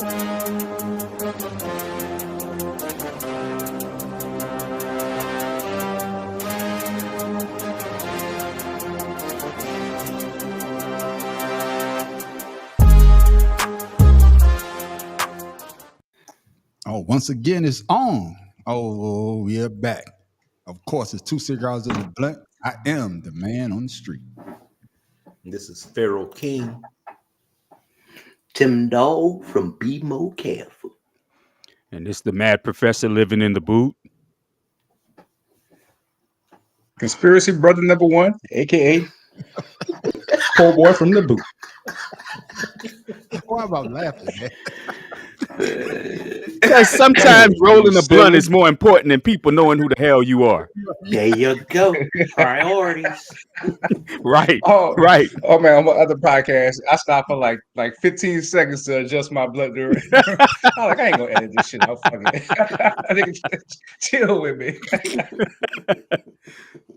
Oh, once again, it's on. Oh, we're back. Of course, it's two cigars in the blunt. I am the man on the street. This is Pharaoh King. Tim Dog from Be More Careful. And it's the mad professor living in the boot. Conspiracy brother number one, aka poor boy from the boot. Why am I laughing, man? Because sometimes rolling a blunt is more important than people knowing who the hell you are. There you go. Priorities. Right. Oh, right. Oh man, on my other podcast, I stopped for like 15 seconds to adjust my blood pressure. I'm like, I ain't gonna edit this shit out. Fuck it. I think chill with me.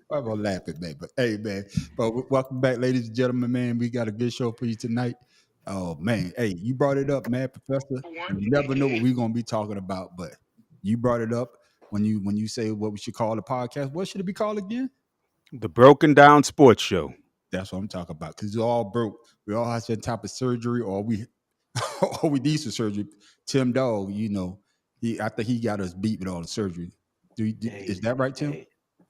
I'm gonna laugh at that, but hey, man. But welcome back, ladies and gentlemen, man. We got a good show for you tonight. Oh man, hey, you brought it up, man, Professor. And you never know what we're gonna be talking about, but you brought it up when you say what we should call the podcast. What should it be called again? The Broken Down Sports Show. That's what I'm talking about. Because we're all broke. We all have some type of surgery, or we or we need some surgery. Tim Dog, I think he got us beat with all the surgery. Is that right, Tim?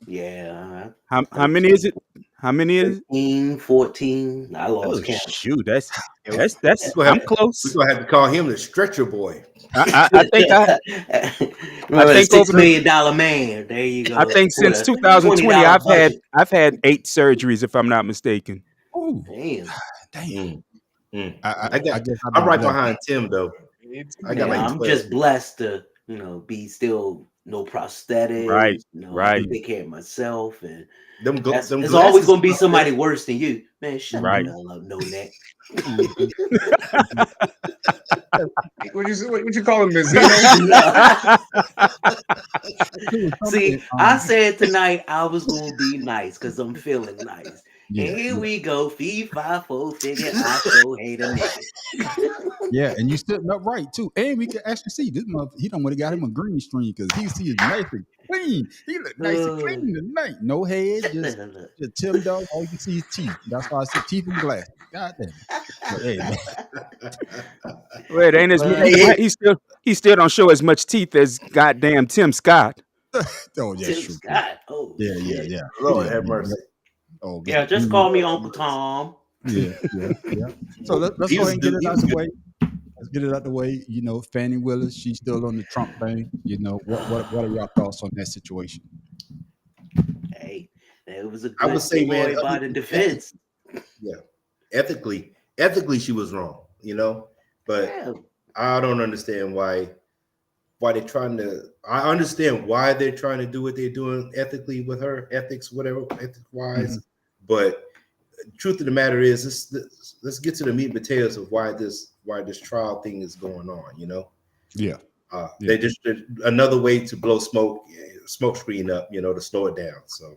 Yeah. How many is it? How many is it? 15, 14. I lost count. Shoot, that's I'm close. We're gonna have to call him the stretcher boy. I think I think over $6 million man. There you go. I think since 2020 I've had 8 surgeries, if I'm not mistaken. Oh, damn. I'm right behind Tim though. I got I'm just blessed to be still no prosthetics. Right. Take care of myself, and there's always gonna be somebody worse than you, man. Shut the hell up, no neck. What you call him, Miss? See, I said tonight I was gonna be nice because I'm feeling nice. Yeah, and here we go, fee, 5, 4 figure. I so hate a nigga. Yeah, and you sitting up right too, and we can actually see this month. He don't want to got him a green screen because he is nice and clean. He look nice and clean tonight. No head, just Tim Dog. All you can see is teeth. That's why I said teeth and glass. God damn. But, hey, man. Wait, ain't as he still don't show as much teeth as goddamn Tim Scott. Oh yeah, Tim true. Scott. Oh Yeah. Lord have mercy. Oh yeah, just call me Uncle Tom. Yeah. So let's go ahead and get it out the way. Let's get it out the way. Fannie Willis, she's still on the Trump thing. What are your thoughts on that situation? Hey, it was a good thing by the defense. Yeah, ethically, she was wrong. But I don't understand why they're trying to. I understand why they're trying to do what they're doing ethically with her, ethics, whatever, ethics wise. But truth of the matter is, let's get to the meat and potatoes of why this trial thing is going on. Yeah. They just another way to blow smoke screen up, to slow it down. So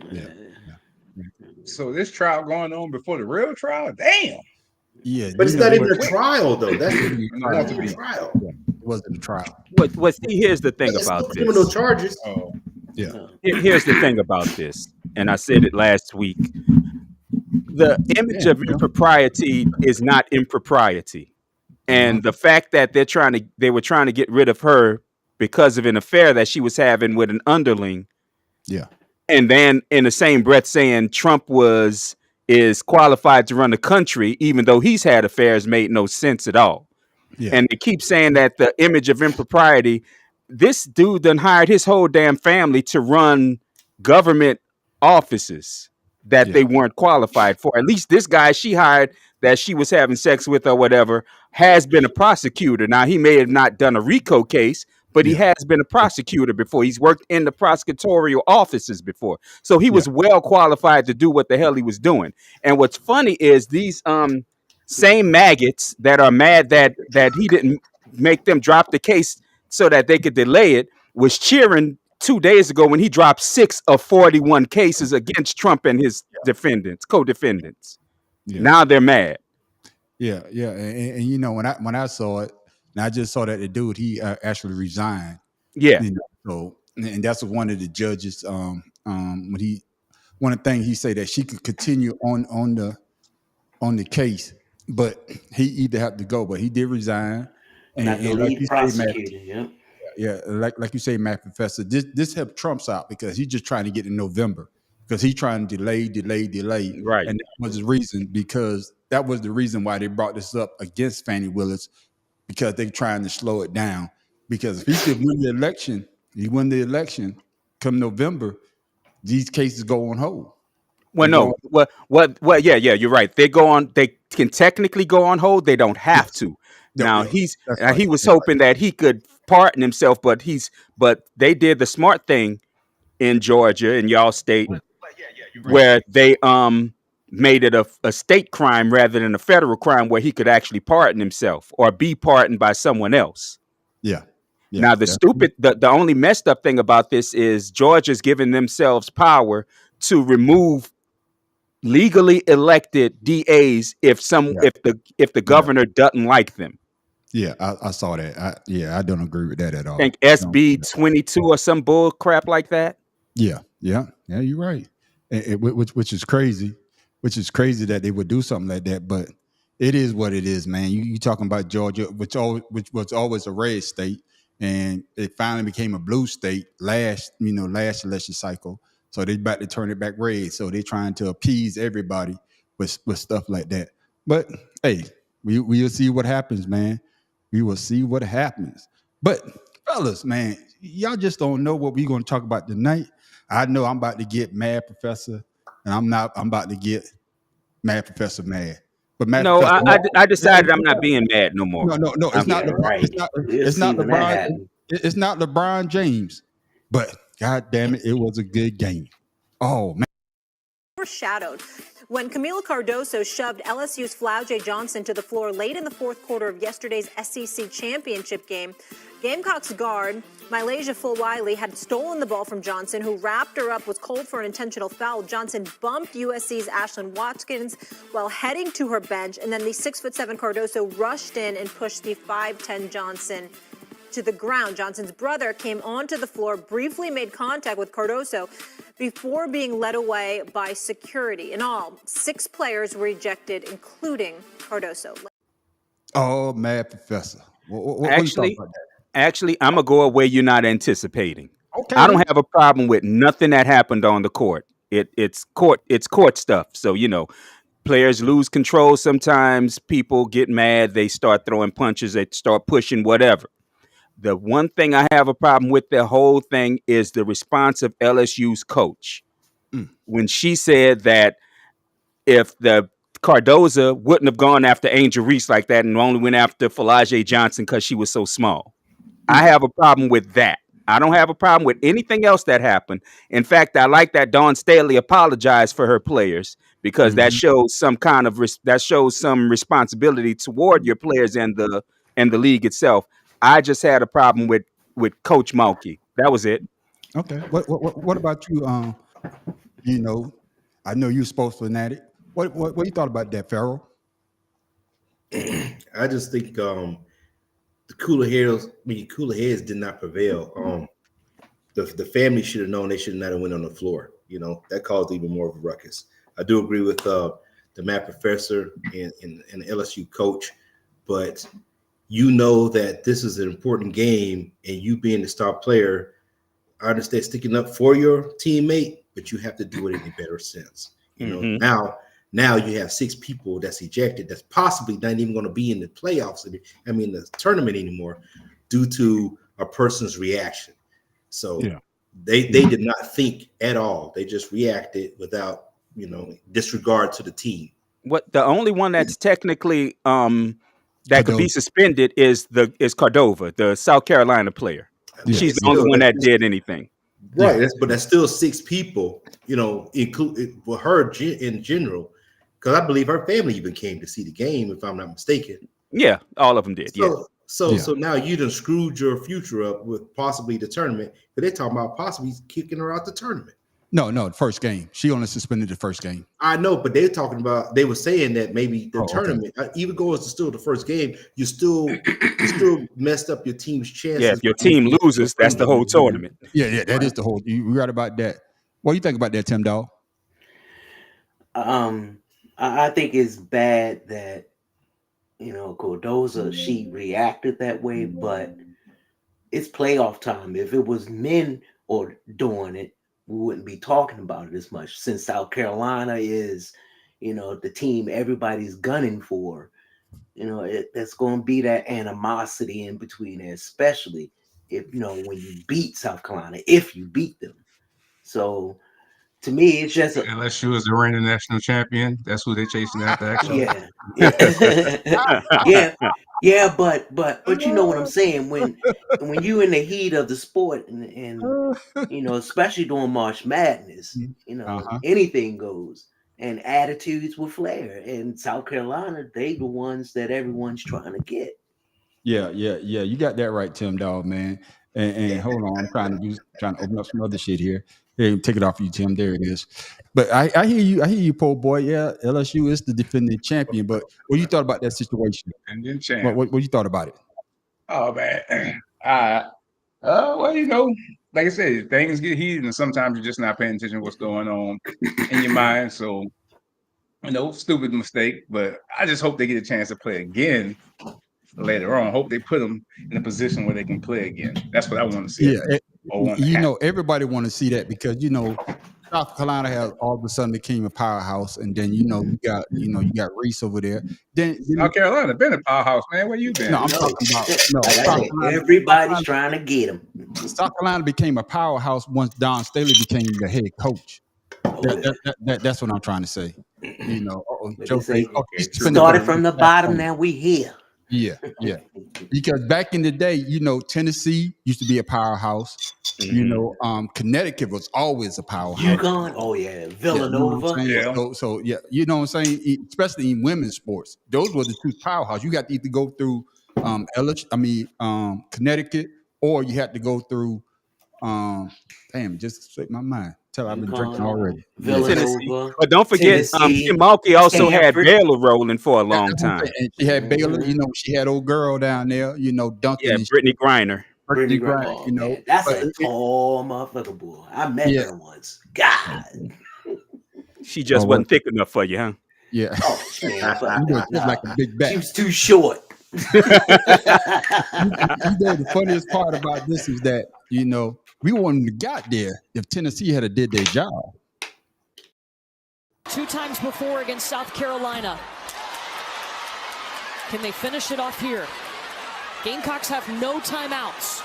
yeah. So this trial going on before the real trial? Damn. Yeah, but it's not even a trial though. That's not a trial. It wasn't a trial. See, here's the thing about this. Criminal charges. Oh, yeah. Here's the thing about this, and I said it last week. The image of impropriety is not impropriety, and the fact that they were trying to get rid of her because of an affair that she was having with an underling. Yeah. And then in the same breath saying Trump is qualified to run the country, even though he's had affairs, made no sense at all. Yeah. And they keep saying that the image of impropriety, this dude done hired his whole damn family to run government offices that they weren't qualified for. At least this guy she hired that she was having sex with or whatever has been a prosecutor. Now, he may have not done a RICO case, but he has been a prosecutor before. He's worked in the prosecutorial offices before. So he was well qualified to do what the hell he was doing. And what's funny is these same maggots that are mad that he didn't make them drop the case so that they could delay it was cheering 2 days ago when he dropped 6 of 41 cases against Trump and his co-defendants. Yeah. Now they're mad. Yeah. And when I saw it, And I just saw that the dude he actually resigned. Yeah. You know, so and that's one of the judges. When he one of the things he said that she could continue on the case, but he either had to go. But he did resign, Not the and like lead you say, Matt, prosecutor. Yep. yeah, like you say, Matt Professor, this helped Trump's out because he's just trying to get in November because he's trying to delay, Right. and that was the reason because that was the reason why they brought this up against Fannie Willis because they're trying to slow it down because if he could win the election, come November, these cases go on hold. Well, They go on, no. Well, yeah, you're right. They can technically go on hold. They don't have yes, to. no, Now yeah, that's he right. was That's hoping that he could pardon himself, but they did the smart thing in Georgia, in y'all state, right. You're right. where they made it a state crime rather than a federal crime where he could actually pardon himself or be pardoned by someone else. Yeah, yeah, Now the only messed up thing about this is Georgia's giving themselves power to remove legally elected DAs yeah, if the yeah. governor doesn't like them. Yeah, I saw that. I don't agree with that at I think all. I don't agree SB with that. 22 or some bull crap like that. Yeah. You're right. Which is crazy. Which is crazy that they would do something like that. But it is what it is, man. You talking about Georgia, which was always a red state, and it finally became a blue state last election cycle. So they about to turn it back red. So they're trying to appease everybody with stuff like that. But hey, we'll see what happens, man. We will see what happens. But fellas, man, y'all just don't know what we're going to talk about tonight. I know I'm about to get mad, Professor, and I'm not. I'm about to get mad, Professor, mad. But mad, No, Professor, I decided I'm not being mad no more. no. It's Yeah, not LeBron. right. We'll It's see not when that LeBron. happens. It's not LeBron James. But God damn it, it was a good game. Oh man. Foreshadowed when Camila Cardoso shoved LSU's Flau'jae Johnson to the floor late in the fourth quarter of yesterday's SEC championship game. Gamecocks guard Malaysia Fulwiley had stolen the ball from Johnson, who wrapped her up, was called for an intentional foul. Johnson bumped USC's Ashlyn Watkins while heading to her bench, and then the 6'7" Cardoso rushed in and pushed the 5'10" Johnson to the ground. Johnson's brother came onto the floor, briefly made contact with Cardoso before being led away by security. In all, 6 players were ejected, including Cardoso. Oh, mad Professor. What you talking about that? Actually, I'm gonna go away you're not anticipating. Okay. I don't have a problem with nothing that happened on the court. It's court stuff. So players lose control sometimes. People get mad. They start throwing punches. They start pushing whatever. The one thing I have a problem with the whole thing is the response of LSU's coach when she said that if the Cardoza wouldn't have gone after Angel Reese like that and only went after Flau'jae Johnson because she was so small. I have a problem with that. I don't have a problem with anything else that happened. In fact, I like that Dawn Staley apologized for her players because that shows some responsibility toward your players and the league itself. I just had a problem with Coach Mulkey. That was it. Okay. What about you? I know you're sports fanatic. What you thought about that, Farrell? I just think the cooler heads did not prevail. The family should have known they should not have went on the floor. That caused even more of a ruckus. I do agree with the math professor and the LSU coach, but that this is an important game, and you being the star player, I understand sticking up for your teammate, but you have to do it in a better sense. Now you have 6 people that's ejected that's possibly not even going to be in the playoffs. The tournament anymore due to a person's reaction. So they did not think at all. They just reacted without, disregard to the team. What the only one that's technically that could be suspended is Cordova, the South Carolina player. Yeah. She's the only one that did anything. Right. But that's still 6 people, include with her in general, because I believe her family even came to see the game, if I'm not mistaken. Yeah, all of them did. So now you done screwed your future up with possibly the tournament, but they're talking about possibly kicking her out the tournament. No, the first game. She only suspended the first game. I know, but they were saying that maybe the tournament, even though it's still the first game, you still messed up your team's chances. Yeah, if your team loses, that's the whole tournament. Yeah, that is the whole. You right about that. What do you think about that, Tim Dawg? I think it's bad that Cardoso, she reacted that way, but it's playoff time. If it was men or doing it, we wouldn't be talking about it as much, since South Carolina is, the team everybody's gunning for. That's going to be that animosity in between there, especially if, when you beat South Carolina, if you beat them. So to me, it's just LSU was the reigning national champion. That's who they're chasing after. Actually, yeah, but you know what I'm saying. When you in the heat of the sport, and especially during March Madness, anything goes, and attitudes will flare. And South Carolina, they the ones that everyone's trying to get. Yeah. You got that right, Tim Dawg, man. And hold on, I'm trying to open up some other shit here. Hey, take it off you, Tim. There it is. But I hear you, poor boy. Yeah, LSU is the defending champion. But what you thought about that situation? Defending champ. What you thought about it? Oh man, well, like I said, things get heated, and sometimes you're just not paying attention to what's going on in your mind. So, stupid mistake. But I just hope they get a chance to play again later on. Hope they put them in a position where they can play again. That's what I want to see. Yeah, everybody want to see that, because South Carolina has all of a sudden became a powerhouse, and then you got Reese over there. Then South Carolina been a powerhouse, man. Where you been? No, I'm talking about everybody's trying to get him. South Carolina became a powerhouse once Don Staley became the head coach. That's what I'm trying to say. Joe started from the bottom. Now we here. Yeah. Because back in the day, Tennessee used to be a powerhouse. Connecticut was always a powerhouse. UConn, Villanova. So you know what I'm saying? Especially in women's sports, those were the two powerhouses. You got to either go through Connecticut, or you had to go through just slipped my mind. Tell I've been drinking already. Villanova, but don't forget, Kim Mulkey also had Baylor rolling for a long time. And she had Baylor. She had old girl down there. Duncan. Yeah, Brittany Griner. Brittany Griner. That's a tall motherfucker, boy. I met her once. God. She just wasn't thick enough for you, huh? Yeah. Oh, man, like a big bat. She was too short. The funniest part about this is that we wouldn't have got there if Tennessee had did their job. 2 times before against South Carolina. Can they finish it off here? Gamecocks have no timeouts.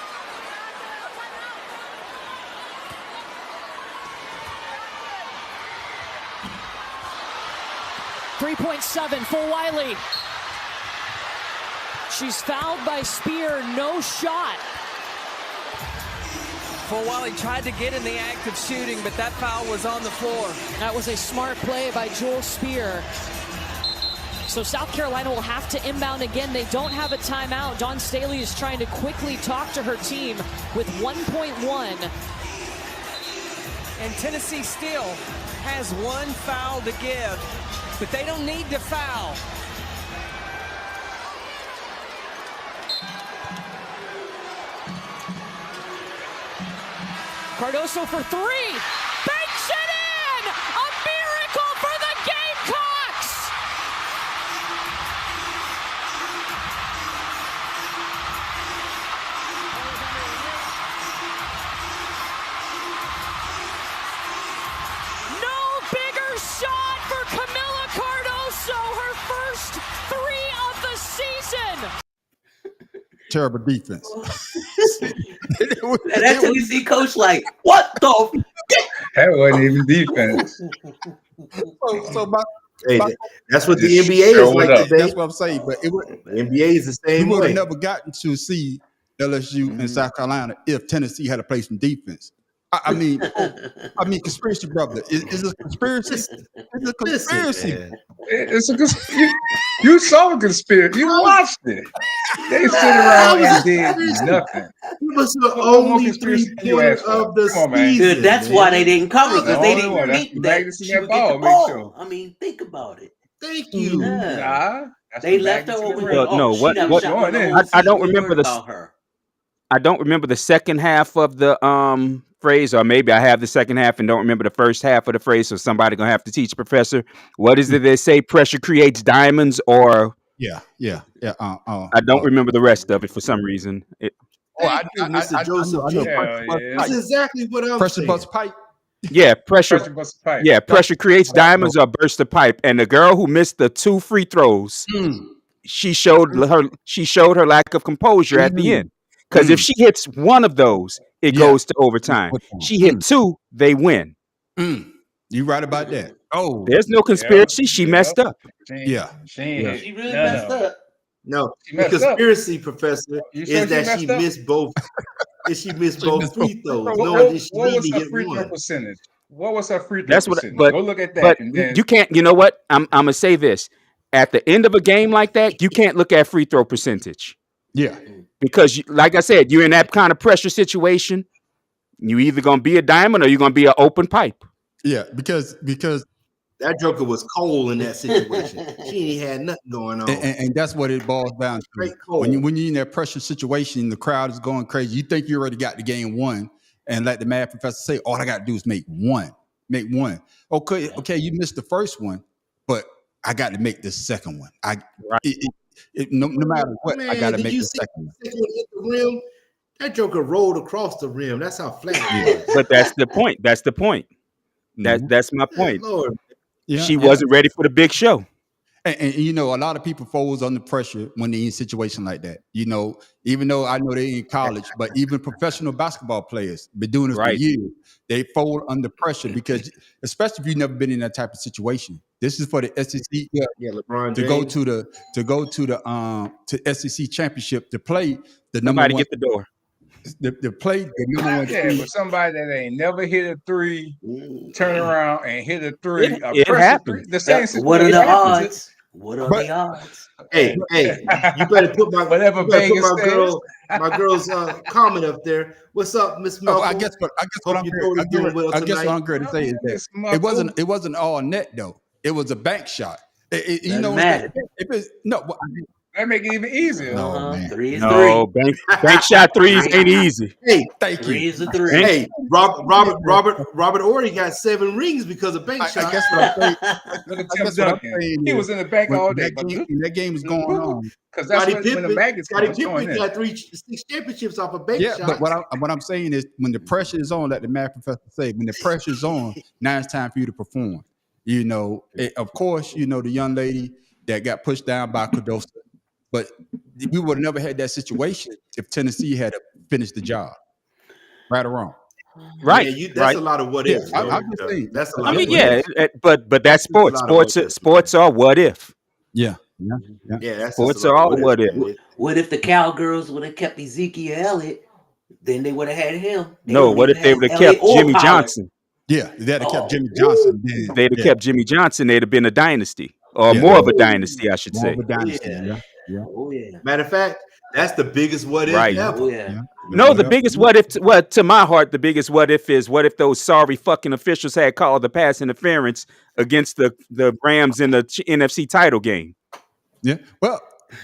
.7 for Wiley. She's fouled by Spear, no shot. Wiley tried to get in the act of shooting, but that foul was on the floor. That was a smart play by Joel Spear. So South Carolina will have to inbound again. They don't have a timeout. Dawn Staley is trying to quickly talk to her team with 1.1. And Tennessee still has 1 foul to give, but they don't need to foul. Cardoso for 3, banks it in! A miracle for the Gamecocks! No bigger shot for Camila Cardoso, her first 3 of the season! Terrible defense. That's what you see Coach like, what the? That wasn't even defense. That's what the NBA is like today. That's what I'm saying. But the NBA is the same way. We would way. have never gotten to see LSU and South Carolina if Tennessee had to play some defense. I mean, conspiracy, brother. Is it a conspiracy? It's a conspiracy. Listen, It's a conspiracy. You saw a conspiracy. You watched it. They sit around and did nothing. It was the What more only conspiracy can you 3-pointer ask for? of the Come on, man. season. Good, that's why they didn't cover, because they The only one. didn't That's think the that magnets in she that would get the ball, make ball. sure. I mean, think about it. Thank you. Yeah. Nah, that's They the left her magnets in over the here. rim. Well, no, She what never what shot one the I- whole I season. don't We remember heard the about her. I don't remember the second half of the phrase, or maybe I have the second half and don't remember the first half of the phrase. So somebody gonna have to teach Professor. What is it they say? Pressure creates diamonds, or Yeah. I don't remember the rest of it for some reason. Thank you, Mr. Joseph I know. J. Hell yeah. That's exactly what I'm Pressure saying. bust pipe. Yeah, pressure. Pressure bust pipe. Yeah, pressure creates diamonds or burst the pipe. And the girl who missed the 2 free throws, she showed her lack of composure at the end. Because if she hits one of those, it goes to overtime. She hit 2, they win. You right about that. Oh, There's no conspiracy. She messed up. She ain't Yeah. hit She really none messed of 'em. up. No, She the messed up. conspiracy, Professor, You is sure she that she messed up? missed both. She missed both free throws, What, knowing what, that she what needed was to her get free throw one. percentage? What was her free throw That's what. percentage? But Go look at that. but And then you can't. You know what? I'm gonna say this. At the end of a game like that, you can't look at free throw percentage yeah. because, like I said, you're in that kind of pressure situation. You either gonna be a diamond or you're gonna be an open pipe. Yeah. Because That joker was cold in that situation. She ain't had nothing going on. and that's what it boils down to. Straight cold. When you're in that pressure situation, the crowd is going crazy. You think you already got the game won, and let the math professor say, all I got to do is make one. Okay, you missed the first one, but I got to make the second one. No matter what, I got to did make you the see second one. the second one hit the rim? That joker rolled across the rim. That's how flat it was. But that's the point. That's the point. That's my point. Lord, Yeah, She wasn't ready for the big show. And you know, a lot of people folds under pressure when they're in a situation like that. You know, even though I know they're in college, but even professional basketball players been doing this for Right. years. They fold under pressure because, especially if you've never been in that type of situation. This is for the SEC yeah, LeBron to James. go to the SEC championship to play the number Somebody one get the door. to play the number one yeah, team. but somebody that ain't never hit a three, turn around and hit a three, a It pressure happens. three. The same situation. What are the happens. odds? What are the odds? Hey, you better put my Whatever Vegas says. my girl's comment up there. What's up, Miss Oh, Malcolm? I guess what Hope your daughter's doing well I'm tonight. going to say is that Miss Malcolm. it wasn't all net though. It was a bank shot. You Doesn't know, matter. if it's no, well, That make it even easier. No, man. 3 is No, 3. bank shot threes ain't easy. Hey, thank 3 you. is a 3. hey, Robert Ory got 7 rings because of bank I shots. guess what I'm saying. Look at I Tim guess what I'm Duncan. saying He is was in the bank all day. when that game is going on. Because that's Scottie when the Pippen, maggots Scottie come. It's going Pippen in. got 6 championships off of bank Yeah, shots. but what I'm saying is when the pressure is on, like the math professor say, when the pressure is on, now it's time for you to perform. You know, of course, you know the young lady that got pushed down by Cardoso, but we would have never had that situation if Tennessee had finished the job, right or wrong. Right. Yeah, that's right. a lot of what Yeah, ifs. I'm just saying. That's a lot I of mean, what yeah, ifs. but that's sports. That's a lot of what ifs. Sports are what if. Yeah. Yeah, that's Sports just a are lot all of what if. ifs. What if the Cowgirls would have kept Ezekiel Elliott? Then they would have had him. They No, wouldn't what even if they have would have Elliott kept or Jimmy Pollard. Johnson? Yeah, they'd have kept Oh, Jimmy Johnson. Then. If they'd have Yeah, kept Jimmy Johnson, they'd have been a dynasty, or Yeah. more of a dynasty, I should more say. of a dynasty. yeah. Yeah, yeah. Oh, yeah. Matter of fact, that's the biggest what if Right. ever. Oh, yeah. Yeah. No, the biggest what if, to my heart, the biggest what if is what if those sorry fucking officials had called the pass interference against the Rams in the NFC title game. Yeah. Well,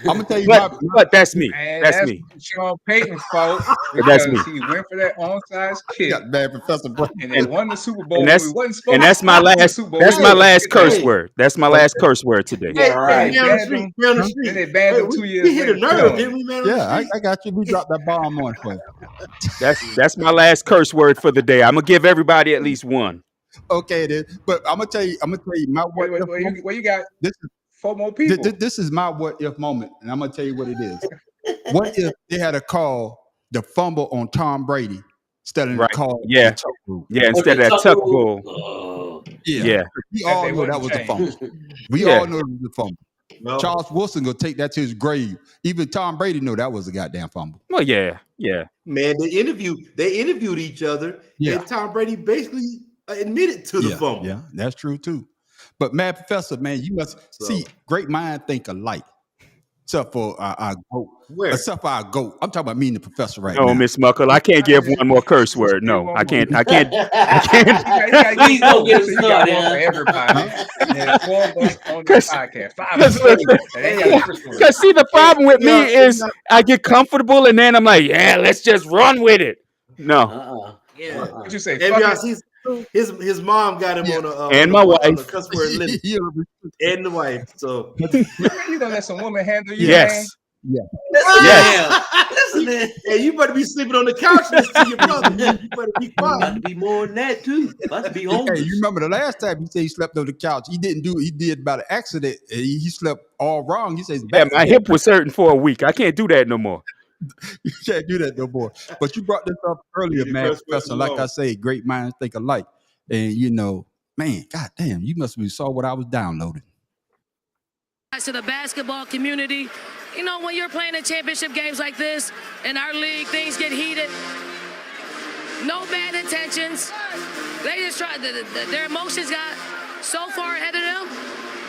I'm gonna tell you, But that's me. And That's that's me. Sean Payton's fault That's because me. he went for that onside kick got bad Professor Brown. and they won the Super Bowl. And that's We wasn't supposed and that's to my win the last Super Bowl. that's my We last did curse that. word. That's my last curse word today. Hey, right. down the street, down the Then street. they banned him 2 we years hit a later. nerve, didn't we, man? Yeah, I got you. We dropped that bomb on for you. That's my last curse word for the day. I'm gonna give everybody at least one. Okay, then. But I'm gonna tell you my what if moment. Well, you got This is 4 more people. this is my what if moment, and I'm gonna tell you what it is. What if they had a call the fumble on Tom Brady instead of Right. the call? Yeah. the tuck rule? Yeah, instead of that tuck rule. Oh, Yeah. Yeah. We That all they know that wouldn't was a change. fumble. We Yeah. all know it was a fumble. No. Charles Wilson gonna take that to his grave. Even Tom Brady know that was a goddamn fumble. Well, yeah. Man, they interviewed each other, and Tom Brady basically admitted to the fumble. Yeah, that's true too. But Mad Professor, man, you must see great minds think alike. Except for our goat. Where? Except for our goat. I'm talking about me and the professor right now. No, Miss Muckle, I can't give one more curse word. No, I can't. Please don't get us started. Everybody. Yeah, 4 of us on the podcast. 5 of us. Because see, the problem with me is I get comfortable and then I'm like, yeah, let's just run with it. No. Yeah. What you say? His mom got him on a and my wife. on the cuss word limit. And the wife. So You don't let some woman handle you. Yes. Listen, man. Hey, you better be sleeping on the couch next to your brother. You better be quiet. About to be more than that too. About to be homeless. Hey, you remember the last time he said he slept on the couch? He didn't do it. He did by the accident. He slept all wrong. He says, Yeah, my hip was hurting for a week. I can't do that no more. You can't do that no more. But you brought this up earlier, man, Professor. Like I say, great minds think alike. And you know, man, goddamn, you must have saw what I was downloading. To the basketball community, you know, when you're playing in championship games like this in our league, things get heated. No bad intentions. They just try. Their emotions got so far ahead of them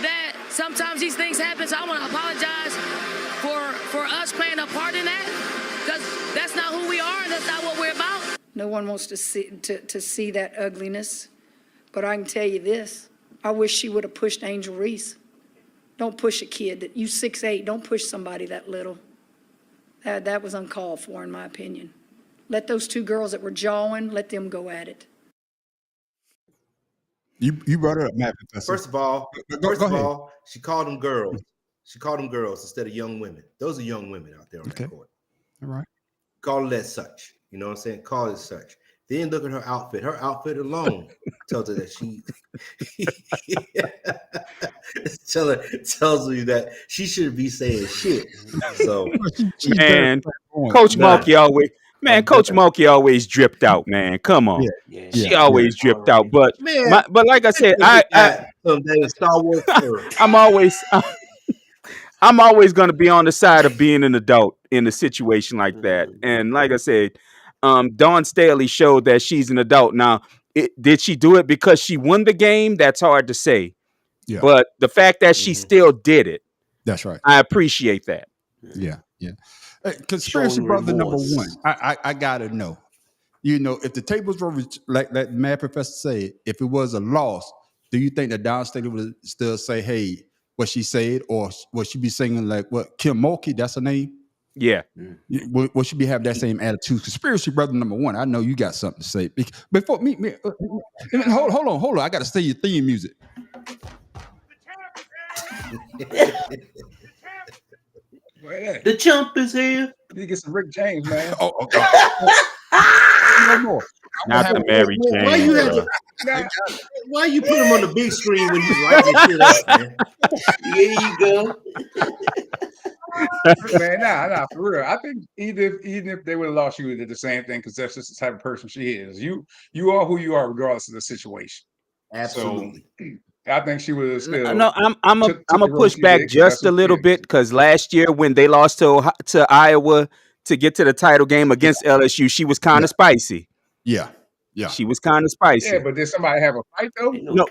that sometimes these things happen. So I want to apologize for us playing a part in that, because that's not who we are and that's not what we're about. No one wants to see that ugliness, but I can tell you this: I wish she would have pushed Angel Reese. Don't push a kid. You 6'8". Don't push somebody that little. That was uncalled for, in my opinion. Let those two girls that were jawing, let them go at it. You brought it up, Matt Professor. First of all, she called them girls. She called them girls instead of young women. Those are young women out there on that court. All right. Call it as such. You know what I'm saying? Call it as such. Then look at her outfit. Her outfit alone tells her that tells you that she shouldn't be saying shit. So, man, Coach Mulkey always dripped out, man. Come on, she always dripped out. But man, but like I said, Star Wars. I'm always going to be on the side of being an adult in a situation like that. And like I said, Dawn Staley showed that she's an adult. Now, did she do it because she won the game? That's hard to say. Yeah. But the fact that she still did it, that's right. I appreciate that. Yeah. Conspiracy brother number one. I gotta know. You know, if the tables were like Mad Professor said, if it was a loss, do you think that Dawn Staley would still say, "Hey"? What she said, or would she be singing like what Kim Mulkey? That's her name. Yeah. Would she be have that same attitude? Conspiracy brother number one. I know you got something to say. Before me, hold on. I got to say your theme music. The chump is here. You get some Rick James, man. Oh, okay. No more. Not the Mary Jane. Why you put him on the big screen when you write this shit up, man? Here you go. Man, nah, for real. I think even if they would have lost, you would have did the same thing, because that's just the type of person she is. You are who you are, regardless of the situation. Absolutely. So, I think she would have still. No, I'm a push back just a little bit, because last year when they lost to Iowa to get to the title game against LSU, she was kind of spicy. Yeah. She was kind of spicy. Yeah, but did somebody have a fight though? No.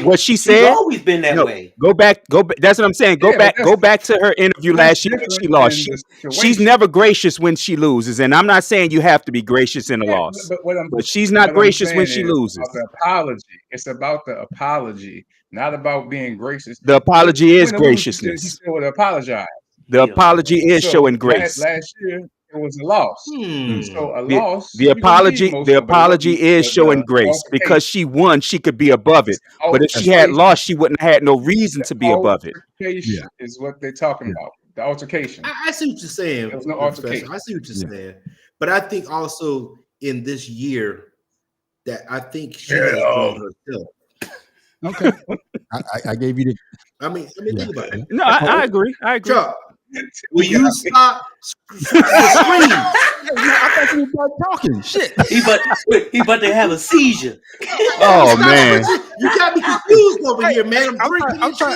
What she said. She's always been that way. Go back. That's what I'm saying. Go back to her interview last year when she lost. She's never gracious when she loses, and I'm not saying you have to be gracious in a loss. But she's not gracious when she loses. The apology. It's about the apology, not about being gracious. The apology is graciousness. She still would apologize. The apology is showing grace. Last year it was a loss. So a loss. The apology is showing grace, because she won. She could be above it, but if she had lost, she wouldn't have had no reason to be above it. Is what they're talking about. The altercation. I see what you're saying. There was no altercation. I see what you're saying, but I think also in this year that I think she has grown herself. Okay, I gave you the. I mean, think about it. No, I agree. Chuck, will you stop screaming? I thought you start talking. Shit. He about to have a seizure. Oh man. You got me confused over here, man. I'm drinking I'm this shit.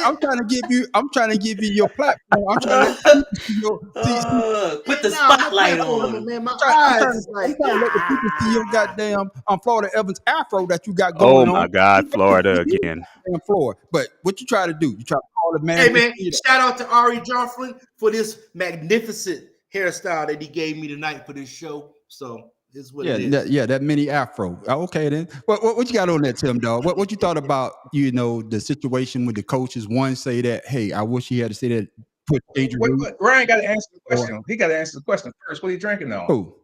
trying to give you your platform. I'm trying to let people see Put the spotlight on. Man, my I'm eyes is trying like, to let the people see your goddamn Florida Evans afro that you got Oh going on. my God, Florida again. Damn Florida. But what you try to do? You try to call the man. hey man, shout out to Ari Joffrin for this magnificent hairstyle that he gave me tonight for this show. So it's what it is. That mini afro. Okay then. What you got on that, Tim dog? What you thought about, the situation with the coaches? One say that, hey, I wish he had to say that. Put danger. Ryan got to answer the question. He got to answer the question first. What are you drinking on? Who?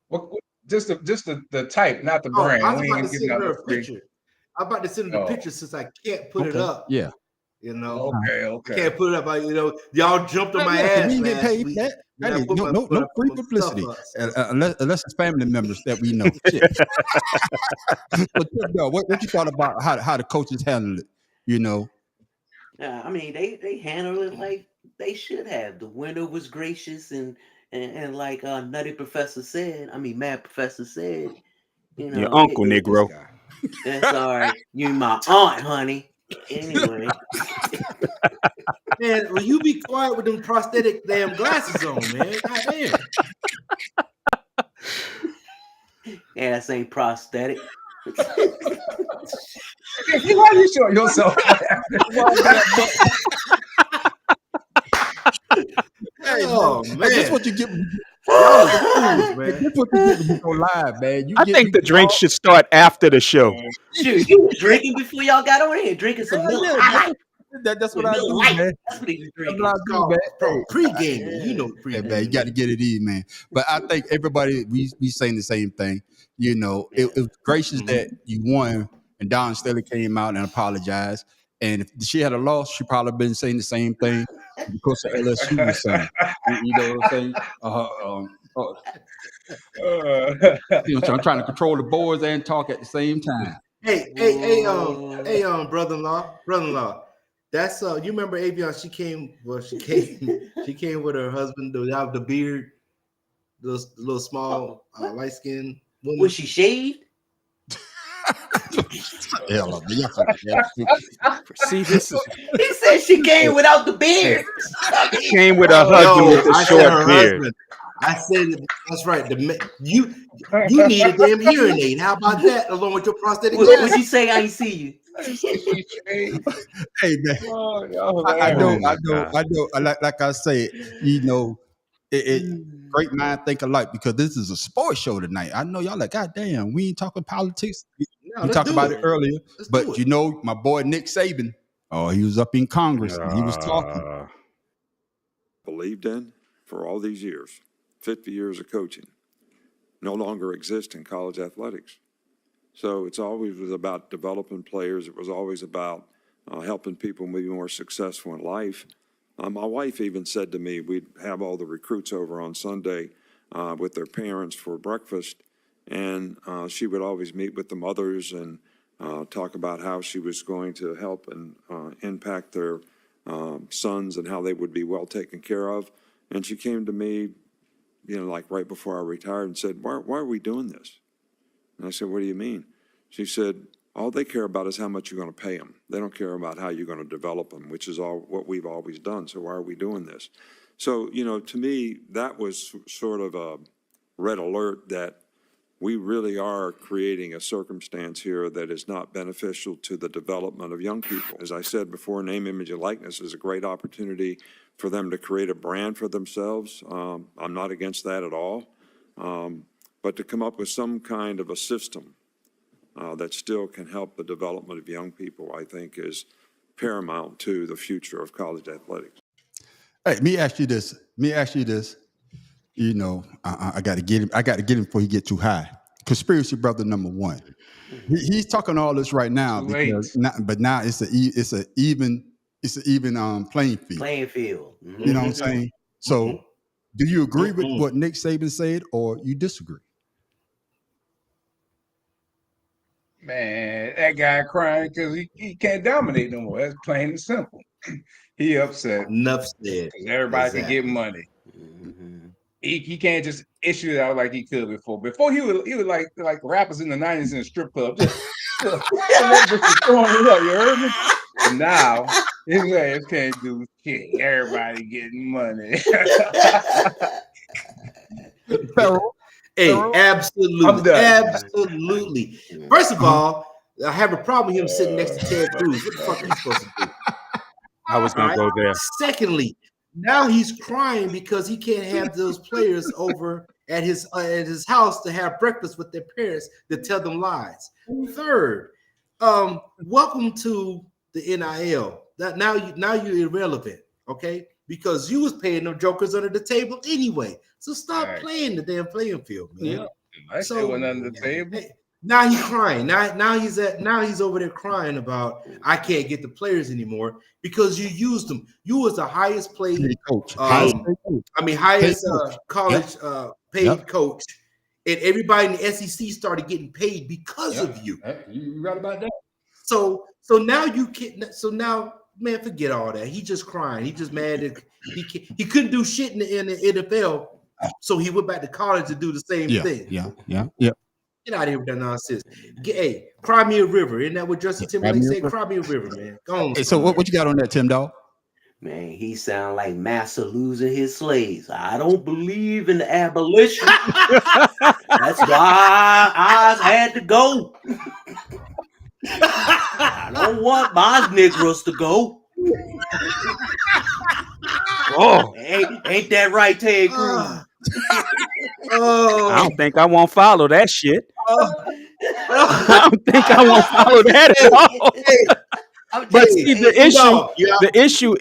What just the type, not the Oh, brand. I was We about ain't to giving send out her no a free. picture. I'm about to send her the picture since I can't put it up. Yeah. I can't put it up. Y'all jumped on my ass we get last paid week. that. When I Hey, put no my free stuff publicity, up. unless it's family members that we know. Shit. But Tim dog, what you thought about how the coaches handled it? Yeah, I mean they handle it like they should have. The winner was gracious and like Nutty Professor said. I mean, Mad Professor said. Your uncle, Negro. That's all right. You my aunt, honey. Anyway. Man, will you be quiet with them prosthetic damn glasses on, man? God damn. Ass ain't prosthetic. Why you showing yourself? Oh man, this what you get. Y'all fools, man. This what you get when you go live, man. I think the drink should start after the show. Shoot, you was drinking before y'all got over here, drinking some milk. That's what I do, Light. man. That's what he was drinking. That's what I do, man. Pre-gaming, Hey, man, you got to get it in, man. But I think everybody we saying the same thing. It was gracious that you won, and Don Staley came out and apologized. And if she had a loss, she probably been saying the same thing because of LSU was saying. You know what I'm saying? I'm trying to control the boards and talk at the same time. Hey, brother-in-law. That's you remember Avion? She came with her husband. The beard, the little small light skin woman. Was she shaved? See, this is. He said she came without the beard. She came with her husband with a short beard. Husband. I said that's right. You need a damn hearing aid. How about that? Along with your prosthetic glasses. What you say? I ain't see you. Hey man, I know. Like I said, great mind think alike, because this is a sports show tonight. I know y'all like, God damn, we ain't talking politics. We talked about it earlier, but my boy Nick Saban, he was up in Congress and he was talking. Believed in for all these years, 50 years of coaching, no longer exist in college athletics. So it's always was about developing players. It was always about helping people be more successful in life. My wife even said to me, we'd have all the recruits over on Sunday with their parents for breakfast, and she would always meet with the mothers and talk about how she was going to help and impact their sons and how they would be well taken care of. And she came to me, like right before I retired and said, why are we doing this? And I said, what do you mean? She said, all they care about is how much you're going to pay them. They don't care about how you're going to develop them, which is all what we've always done. So why are we doing this? So, to me, that was sort of a red alert that we really are creating a circumstance here that is not beneficial to the development of young people. As I said before, name, image, and likeness is a great opportunity for them to create a brand for themselves. I'm not against that at all. But to come up with some kind of a system that still can help the development of young people, I think, is paramount to the future of college athletics. Hey, let me ask you this. I got to get him. I got to get him before he get too high. Conspiracy brother number one. He's talking all this right now but now it's an even playing field. Mm-hmm. You know what I'm saying? So, do you agree with what Nick Saban said, or you disagree? Man, that guy crying because he can't dominate no more. That's plain and simple. He upset. Enough said. Everybody can get money. Mm-hmm. he can't just issue it out like he could before. Before he was like rappers in the 90s in a strip club, just throwing it up. You heard me? And now his ass can't do shit. Everybody getting money. Hey, absolutely. First of all, I have a problem with him sitting next to Ted Cruz. What the fuck are you supposed to do? I was going to go there. Secondly, now he's crying because he can't have those players over at his house to have breakfast with their parents to tell them lies. Third, welcome to the NIL. That now you're irrelevant, okay? Because you was paying them jokers under the table anyway. So stop playing the damn playing field, man. Yeah, I so went under the table. Hey, now he's crying. Now he's over there crying about I can't get the players anymore because you used them. You was the highest paid coach. Highest college paid coach, and everybody in the SEC started getting paid because of you. You right about that. So now you can't. So now, man, forget all that. He just crying. He just mad that he couldn't do shit in the NFL, so he went back to college to do the same thing. Yeah. Get out of here with that nonsense. Hey, cry me a river. Isn't that what Justin Timberlake said? Cry me a river, man. Go on. Hey, so what you got on that, Tim Dog? Man, he sound like Massa losing his slaves. I don't believe in abolition. That's why I had to go. I don't want my Negroes to go. Oh, ain't that right, Ted Cruz? I don't think I won't follow that shit. I don't think I won't follow that at all. But see, the issue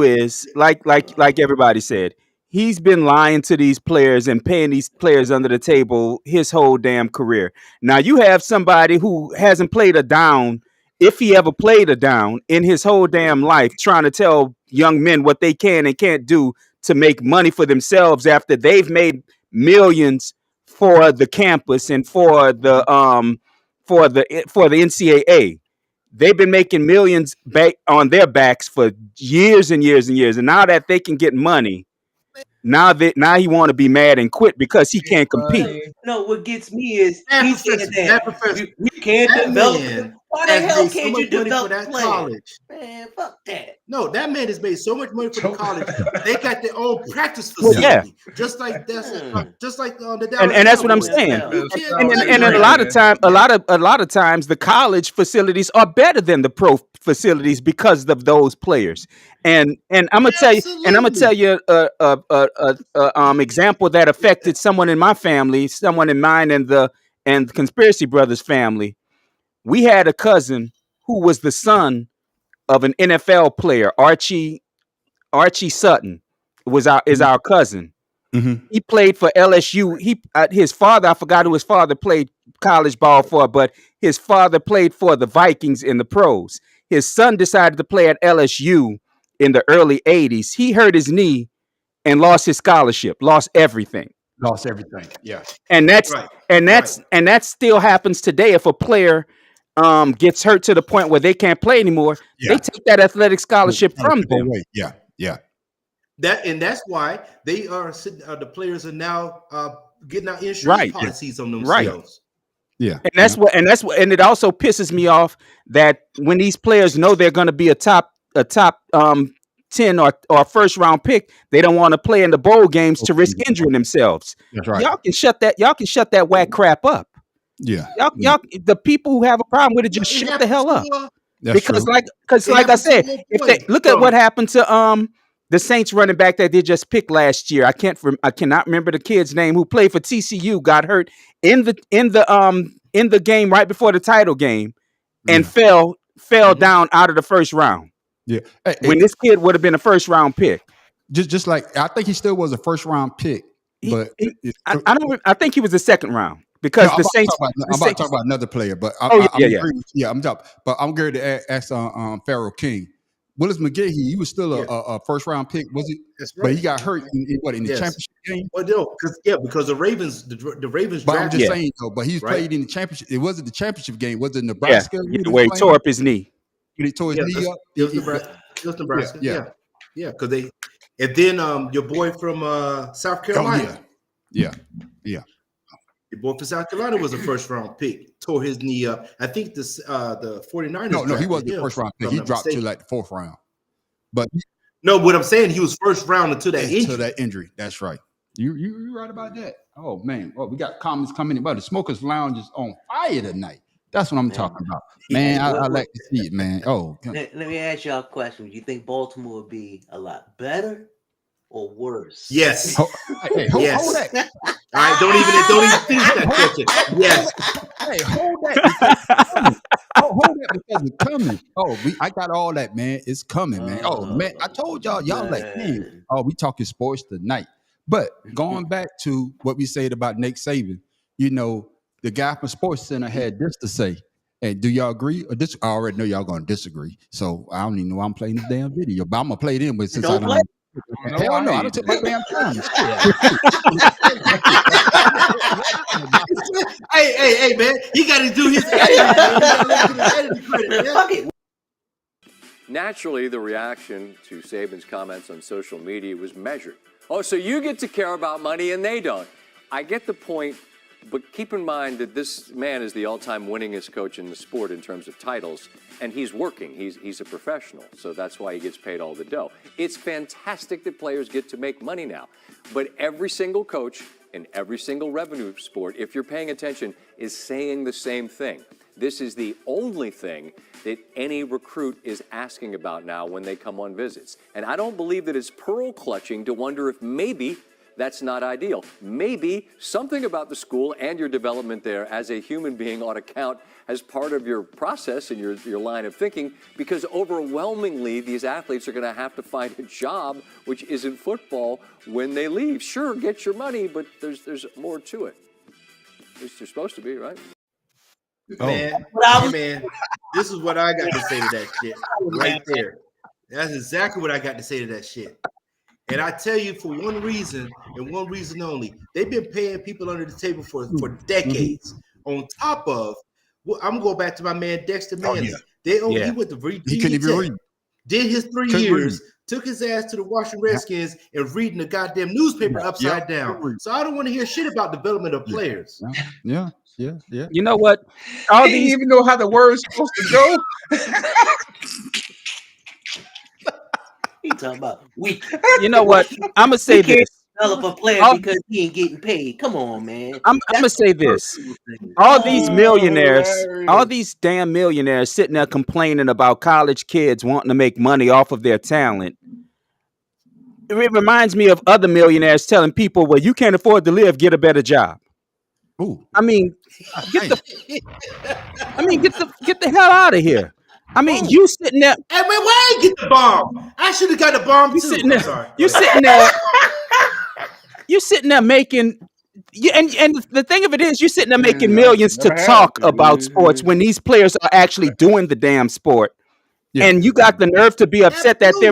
is like everybody said, he's been lying to these players and paying these players under the table his whole damn career. Now you have somebody who hasn't played a down, if he ever played a down in his whole damn life, trying to tell young men what they can and can't do to make money for themselves after they've made millions for the campus and for the NCAA. They've been making millions back on their backs for years and years and years, and now that they can get money, now he want to be mad and quit because he can't compete. No, what gets me is he said that we can't develop. Why the hell can't you develop that college? Man, fuck that. No, that man has made so much money for the college. They got their own practice facility, just like the Dallas and that's what I'm saying. And a lot of times, the college facilities are better than the pro facilities because of those players. And I'm gonna tell you, example that affected someone in my family, someone in mine, and the Conspiracy Brothers family. We had a cousin who was the son of an NFL player, Archie Sutton. Is our cousin. Mm-hmm. He played for LSU. His father, I forgot who his father played college ball for, but his father played for the Vikings in the pros. His son decided to play at LSU in the early 80s. He hurt his knee and lost his scholarship, lost everything. Yeah. And that still happens today. If a player gets hurt to the point where they can't play anymore, they take that athletic scholarship from them. Yeah. That's why they are sitting. The players are now getting out insurance policies on themselves. Yeah, and it also pisses me off that when these players know they're going to be a top 10 or first round pick, they don't want to play in the bowl games to risk injuring themselves. That's right. Y'all can shut that whack crap up. Yeah. Y'all, the people who have a problem with it, just shut the hell up. Because like I said, if they look at what happened to the Saints running back that they just picked last year, I cannot remember the kid's name who played for TCU, got hurt in the game right before the title game, and fell down out of the first round. Yeah, when this kid would have been a first round pick. Just like I think he still was a first round pick, but I think he was a second round. Because the Saints, I'm about to talk about another player, but I'm talking. But I'm going to ask Pharaoh King. Willis McGahee, he was still a first round pick, was he? That's right. But he got hurt in the championship game. Well, no, because the Ravens. But I'm just saying though. But he's played in the championship. It wasn't the championship game. Was it Nebraska? Where he tore up his knee. He tore his knee up. It was Nebraska. Yeah, because And then your boy from South Carolina. Oh, yeah. Your boy from South Carolina was a first-round pick. Tore his knee up. I think the 49ers. No, he wasn't the first round pick. He dropped to like the fourth round. But no, what I'm saying, he was first round until that injury. Until that injury. That's right. You right about that. Oh man. Oh, we got comments coming in. But the Smokers Lounge is on fire tonight. That's what I'm talking about. Man, I like to see it, man. Oh, let me ask y'all a question. Do you think Baltimore would be a lot better or worse? Yes. Hold that. All right, don't even finish that question. Yes. Hey, hold that. Hold that because it's coming. Oh, I got all that, man. It's coming, man. Oh man, I told y'all like, man. Oh, we talking sports tonight. But going back to what we said about Nick Saban, the guy from Sports Center had this to say. And do y'all agree or I already know y'all gonna disagree. So I don't even know why I'm playing this damn video, but I'm gonna play it anyway since I don't. Hell no, I don't take my damn time. Hey, man, he got to do his editing. Naturally, the reaction to Saban's comments on social media was measured. Oh, so you get to care about money and they don't. I get the point, but keep in mind that this man is the all-time winningest coach in the sport in terms of titles, and he's working. He's a professional, so that's why he gets paid all the dough. It's fantastic that players get to make money now, but every single coach in every single revenue sport, if you're paying attention, is saying the same thing. This is the only thing that any recruit is asking about now when they come on visits. And I don't believe that it's pearl clutching to wonder if maybe that's not ideal. Maybe something about the school and your development there as a human being ought to count as part of your process and your line of thinking, because overwhelmingly these athletes are going to have to find a job which isn't football when they leave. Sure, get your money, but there's more to it. At least you're supposed to be, right? Man, man, this is what I got to say to that shit right there. That's exactly what I got to say to that shit. And I tell you, for one reason and one reason only, they've been paying people under the table for decades. On top of, I'm going back to my man Dexter Manley. He went to he couldn't even read. Did his 3 years, took his ass to the Washington Redskins and reading the goddamn newspaper upside down. So I don't want to hear shit about development of players. Yeah. You know what? All these didn't even know how the word's supposed to go. He talking about weak. You know what? I'm gonna say this. Develop a player because he ain't getting paid. Come on, man. I'm gonna say this. All these millionaires, all these damn millionaires sitting there complaining about college kids wanting to make money off of their talent. It reminds me of other millionaires telling people, well, you can't afford to live, get a better job. Ooh. I mean, get the hell out of here. I mean, you sitting there. Hey, man, why I get the bomb? I should have got the bomb too. Sitting there, you're sitting there. You're sitting there making. And the thing of it is, you're sitting there making millions to talk about sports when these players are actually doing the damn sport. Yeah. And you got the nerve to be upset that they're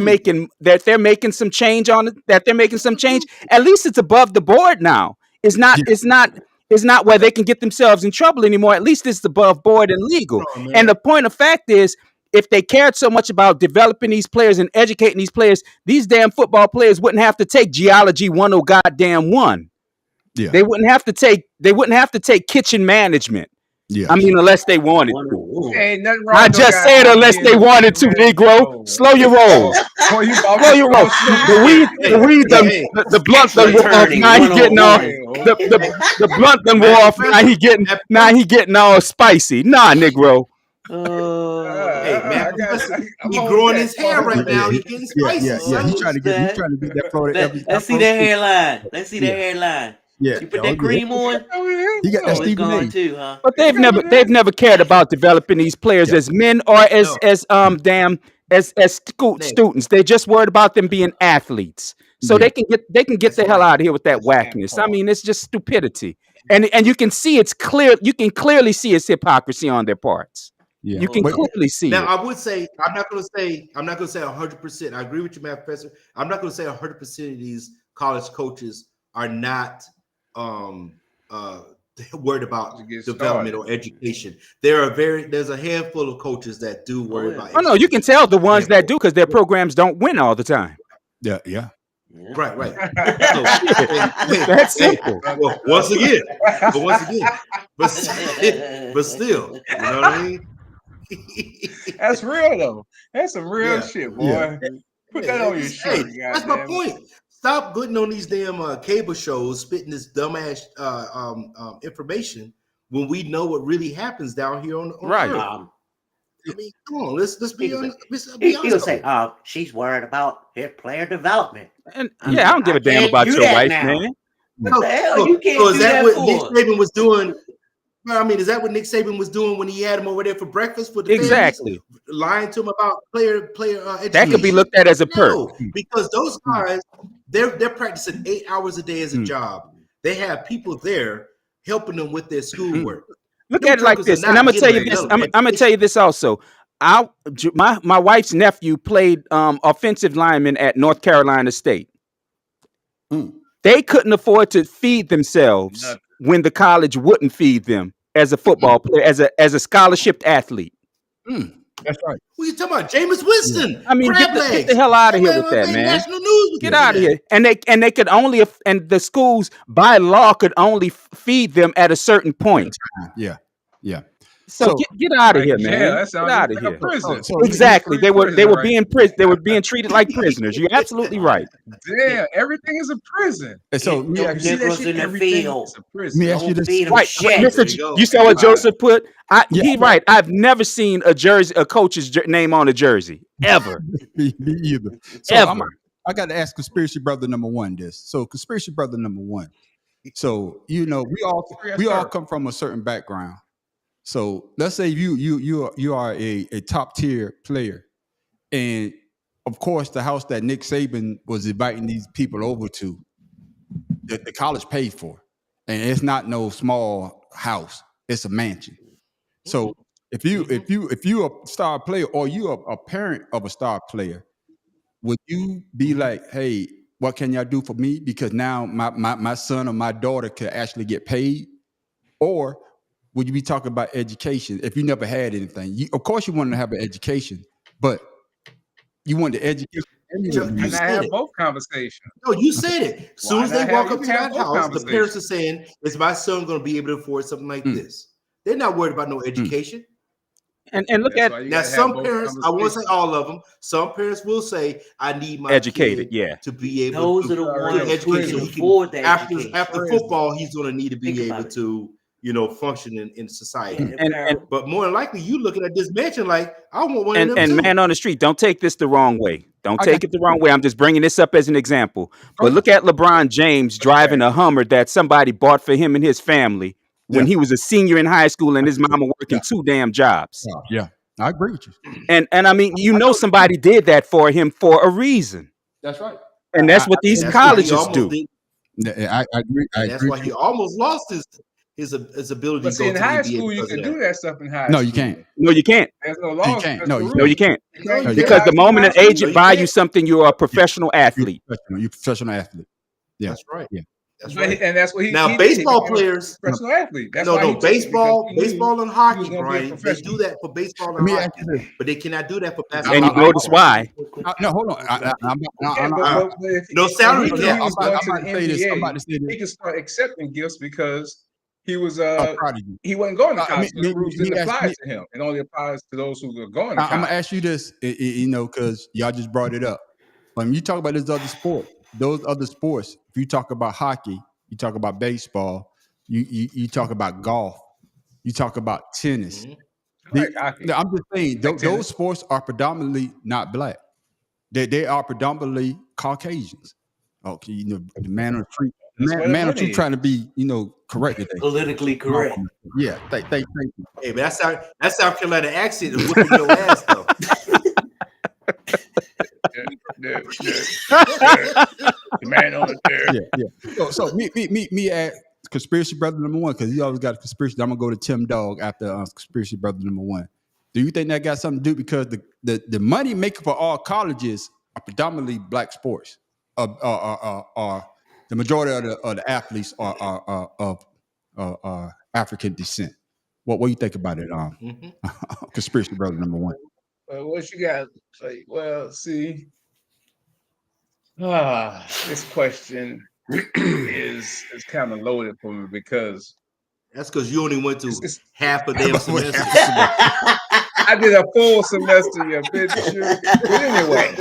making some change on it. That they're making some change. At least it's above the board now. It's not where they can get themselves in trouble anymore. At least it's above board and legal. Oh, and the point of fact is, if they cared so much about developing these players and educating these players, these damn football players wouldn't have to take geology 101. Yeah. They wouldn't have to take kitchen management. Yeah. I mean, unless they wanted to. Ain't nothing wrong. I just said unless they wanted to, Negro. Slow your roll. Slow your roll. The blunt done wore off. Now he getting all the blunt done wore off. Now he getting all spicy. Nah, Negro. Hey man, he growing his hair right now. He getting spicy. Yeah. He's trying to get that Florida. Let's see that hairline. Yeah, you put that cream on. He got that Stephen A. too, huh? But they've never cared about developing these players as men or as students. They just worried about them being athletes, so they can get the hell out of here with that whackness. I mean, it's just stupidity, and you can see it's clear. You can clearly see it's hypocrisy on their parts. Yeah. You can clearly see. Now, I would say I'm not going to say 100%. I agree with you, Matt Professor. I'm not going to say 100% of these college coaches are not worried about development or education. There's a handful of coaches that do worry about. Oh no, you can tell the ones that do because their programs don't win all the time. Yeah. Yeah. Right. So, That's simple. well, once again, but still, you know what I mean? That's real though. That's some real Yeah. shit, boy. Put that on your shirt, That's my goddamn it. point. Stop putting on these damn cable shows, spitting this dumbass information when we know what really happens down here on Right. Earth. I mean, come on, let's be honest. He'll say, she's worried about his player development. And yeah, I don't give a damn about your wife, man. What the hell? You can't So is do that that what for? Nick Saban was doing? I mean, is that what Nick Saban was doing when he had him over there for breakfast with the Exactly. families, lying to him about player education? That could be looked at as a perk. No, because those guys, they're practicing 8 hours a day as a job. They have people there helping them with their schoolwork. Look at it like this, and I'm gonna tell you this. I'm gonna tell you this also. My wife's nephew played offensive lineman at North Carolina State. They couldn't afford to feed themselves when the college wouldn't feed them as a football player, as a scholarship athlete. That's right. What are you talking about? Jameis Winston. I mean, get the hell out of here with that, man. National news. Get out of here. And they could only, and the schools by law could only feed them at a certain point. Yeah. So get out of here, Yeah, man. that Get sounds out like of a here. prison. Exactly. They were Prison, being they were being treated like prisoners. You're absolutely right. Damn, everything is a prison. And so No niggers in the Everything field. is a prison. let me ask you Don't this. feed 'em Right. shit. Listen, you saw what Joseph put? He right. I've never seen a coach's name on a jersey. Ever. Me either. So Ever. I got to ask conspiracy brother number one this. So conspiracy brother number one. So we all come from a certain background. So let's say you are a top tier player, and of course the house that Nick Saban was inviting these people over to, that the college paid for, and it's not no small house; it's a mansion. So if you a star player or you a parent of a star player, would you be like, hey, what can y'all do for me? Because now my son or my daughter could actually get paid? Or would you be talking about education if you never had anything? Of course you want to have an education, but you want the education. And I have both conversations. No, you said it. As soon as they walk up to that house, the conversations. parents are saying, is my son going to be able to afford something like this? They're not worried about no education. And look That's at why you Now, gotta have some both parents, I won't say conversations. all of them, some parents will say, I need my Educated, kid yeah. to be able Those to are the Prison. ones educate who so can he can, afford the education. after Prison. football, he's going to need to be Think about able it. to, function in society. and But more than likely, you looking at this mansion like, I want one of them and too. man on the street, don't take this the wrong way. Don't I take got it the wrong way. I'm just bringing this up as an example. But look at LeBron James driving a Hummer that somebody bought for him and his family when he was a senior in high school and his mama working two damn jobs. Yeah, I agree with you. And I mean, somebody did that for him for a reason. That's right. And that's what these That's why he colleges almost do. did- I agree. and that's why he almost lost his ability But to see, go in to the high NBA school, you because can of do that. that stuff in high school. No, you can't. No, you can't. There's no laws. can't. That's No, the you No, you can't. No, Because the moment an agent buy you something, you're a professional athlete. You're a professional athlete. Yeah. That's right. Yeah. That's But right. and that's what he Now, he did. baseball He became a players- professional athlete. That's No, why he no, took it, because baseball he knew and he was hockey, gonna be a Brian. They professional. do that for baseball Let and me ask hockey, you this. but they cannot do that for basketball. And you notice why. No, hold on. But if No if salary he knew cap. he was I'm going about to the to say this. I'm about NBA, to say this. he could start accepting gifts because he was Prodigy. he wasn't going to I college. mean, So the rules me didn't ask apply me- to him. It only applies to those who are going to I'm college. gonna ask you this, because y'all just brought it up. When you talk about those other sports, if you talk about hockey, you talk about baseball, you talk about golf, you talk about tennis. Like hockey. I'm just saying, Like those tennis. sports are predominantly not black. They are predominantly Caucasians. Okay, the man on the street, That's where the man on the money street is. trying to be, correct today. Politically correct. Yeah, thank you. Hey, but that's South Carolina accent and whooping your ass though. The man on the chair. Yeah. So me at conspiracy brother number one, because he always got a conspiracy. I'm gonna go to Tim Dog after conspiracy brother number one. Do you think that got something to do because the money maker for all colleges are predominantly black sports? Or the majority of the athletes are of African descent. What do you think about it? Conspiracy brother number one. What you got? Like, well, see, This question is kind of loaded for me because that's because you only went to it's half a damn semester. I did a full semester, you bitch. But anyway,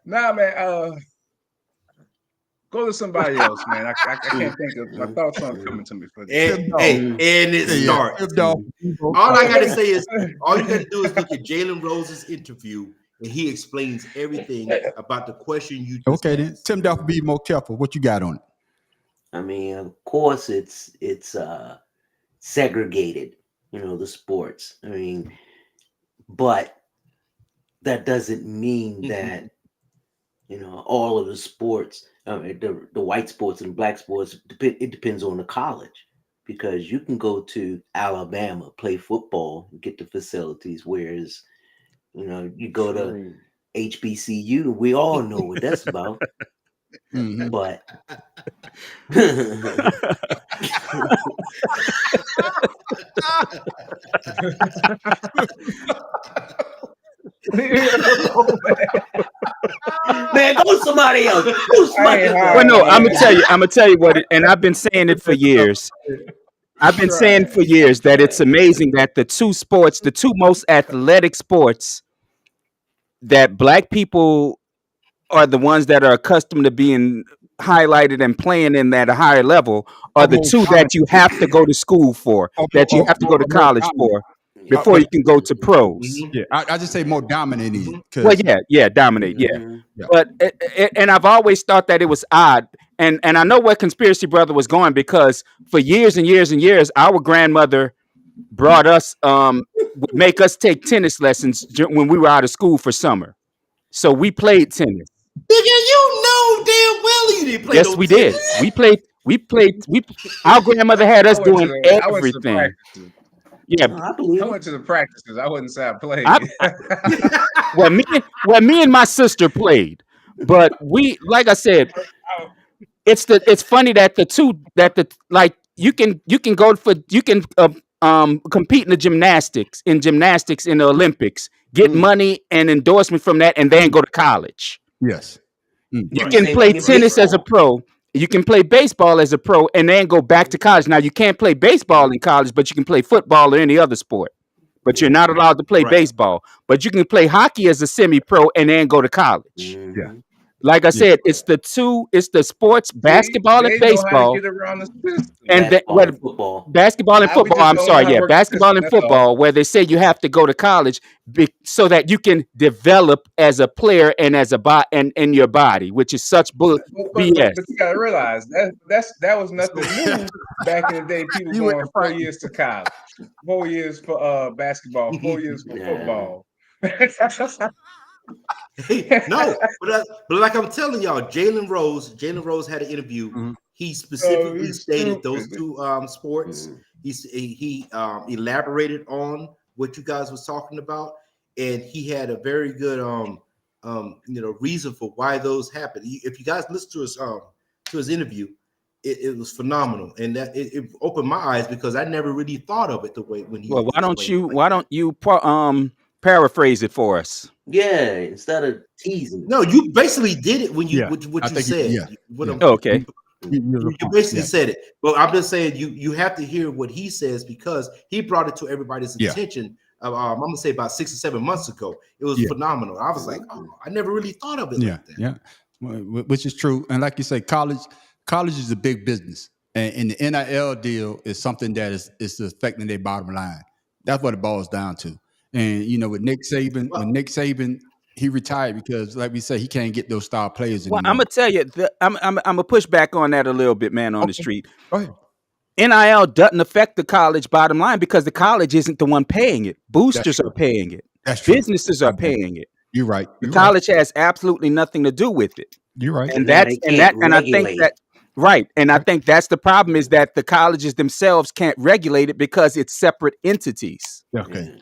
nah, man. Go to somebody else, man. I can't think of my thoughts aren't coming to me for this. And it starts. All I gotta say is, all you gotta do is look at Jalen Rose's interview, and he explains everything about the question you. Okay, then Tim Duff, be more careful. What you got on it? I mean, of course, it's segregated. The sports. I mean, but that doesn't mean that all of the sports. The white sports and black sports, it depends on the college, because you can go to Alabama, play football, get the facilities, whereas, you go to HBCU, we all know what that's about. But man, go to somebody else. Well, no, I'm gonna tell you what, and I've been saying it for years. I've been saying for years that it's amazing that the two most athletic sports that black people are the ones that are accustomed to being highlighted and playing in at a higher level are the two that you have to go to school for, that you have to go to college for before you can go to pros. Yeah, I just say more dominating. Well, dominate, yeah. But and I've always thought that it was odd, and I know where Conspiracy Brother was going, because for years and years and years, our grandmother brought us, would make us take tennis lessons when we were out of school for summer, so we played tennis. Nigga, you know damn well you didn't play. Yes, we did. We played. Our grandmother had us doing everything. Yeah, I went to the practices. I wouldn't say I played. Well, me and my sister played, but we, like I said, it's funny that you can go for compete in the gymnastics in the Olympics, get money and endorsement from that, and then go to college. Yes, you can play tennis as a pro. You can play baseball as a pro and then go back to college. Now, you can't play baseball in college, but you can play football or any other sport. But you're not allowed to play baseball. But you can play hockey as a semi-pro and then go to college. Yeah. Like I said, it's the sports, basketball and baseball. And basketball and football. I'm sorry, basketball and football, where they say you have to go to college so that you can develop as a player and as and in your body, which is such BS. But you gotta realize that was nothing new back in the day. People going 4 years to college, 4 years for basketball, 4 years for football. No, but like I'm telling y'all, Jalen Rose had an interview. He specifically stated those two sports. He elaborated on what you guys was talking about, and he had a very good reason for why those happened. If you guys listen to his interview, it was phenomenal, and that it opened my eyes, because I never really thought of it the way when he. Well, why don't you paraphrase it for us? Yeah, instead of teasing. No, you basically did it when you what you said. Okay. You basically said it, but I'm just saying you have to hear what he says, because he brought it to everybody's attention. I'm gonna say about 6 or 7 months ago. It was phenomenal. I was like, oh, I never really thought of it like that. Yeah, which is true. And like you say, college is a big business, and the NIL deal is something that is affecting their bottom line. That's what it boils down to. And with Nick Saban, he retired because, like we say, he can't get those star players anymore. Well, I'm gonna tell you, I'm gonna push back on that a little bit, man. On the street, go ahead. NIL doesn't affect the college bottom line because the college isn't the one paying it. Boosters are paying it. That's true. Businesses are paying it. You're right. The college has absolutely nothing to do with it. You're right. And I think that. Right. And I think that's the problem, is that the colleges themselves can't regulate it because it's separate entities. Okay.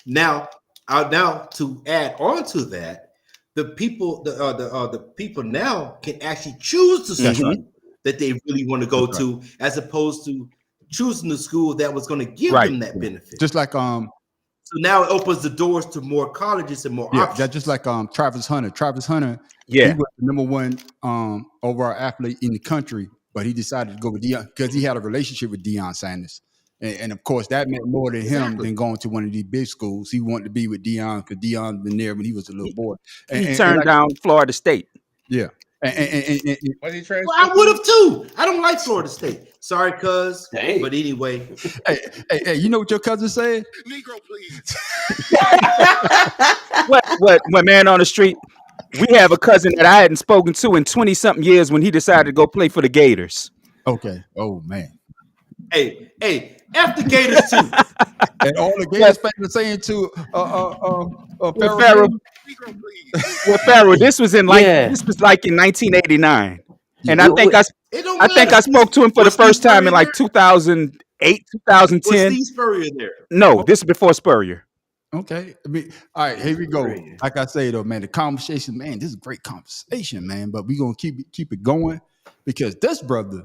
Now to add on to that, the people now can actually choose the school that they really want to go to, as opposed to choosing the school that was going to give them that benefit. Just like So now it opens the doors to more colleges and more options. That's just like Travis Hunter. Travis Hunter, Yeah. he was the number one overall athlete in the country, but he decided to go with Deion because he had a relationship with Deion Sanders. And of course, that meant more to him than going to one of these big schools. He wanted to be with Deion because Deion been there when he was a little boy. He turned down Florida State. Yeah. Was he transferred? Well, I would have too. I don't like Florida State. Sorry, cuz. But anyway. Hey, you know what your cousin said? Negro, please. What man on the street? We have a cousin that I hadn't spoken to in 20-something years when he decided to go play for the Gators. Okay. Oh man. Hey, F the Gators too. And all the Gators fans are saying to Pharaoh. With Pharaoh, this was in like 1989, and I think I spoke to him for the first time in like 2008, 2010. Was Steve Spurrier there? No, this is before Spurrier. Okay. I mean, all right, here we go. Like I say though, man, the conversation, man, this is a great conversation, man. But we're gonna keep it going because this brother,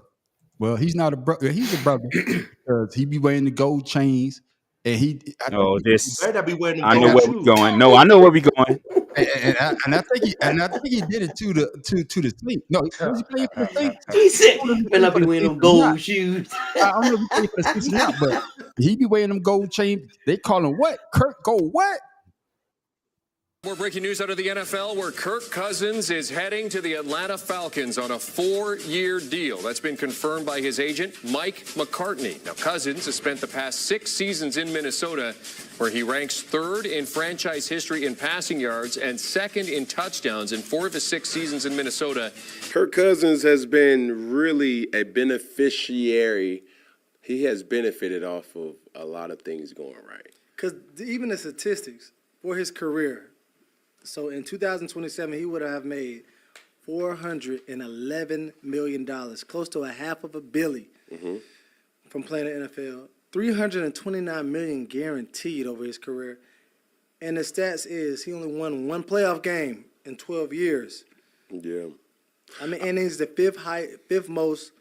well, he's not a brother, he's a brother because he be wearing the gold chains. And I know where we're going. No, I know where we're going. And I think he did it to the sleep. No, was he playing for the sleep? He said, "Man, I be wearing them gold shoes." I don't know if he played for the sleep or not, but he be wearing them gold chains. They call him what? Kirk Gold what? More breaking news out of the NFL where Kirk Cousins is heading to the Atlanta Falcons on a 4-year deal. That's been confirmed by his agent, Mike McCartney. Now, Cousins has spent the past 6 seasons in Minnesota, where he ranks 3rd in franchise history in passing yards and 2nd in touchdowns in 4 of his 6 seasons in Minnesota. Kirk Cousins has been really a beneficiary. He has benefited off of a lot of things going right. Because even the statistics for his career, so in 2027, he would have made $411 million, close to $500 million from playing in the NFL. $329 million guaranteed over his career. And the stats is he only won 1 playoff game in 12 years. Yeah. I mean, and he's the 5th most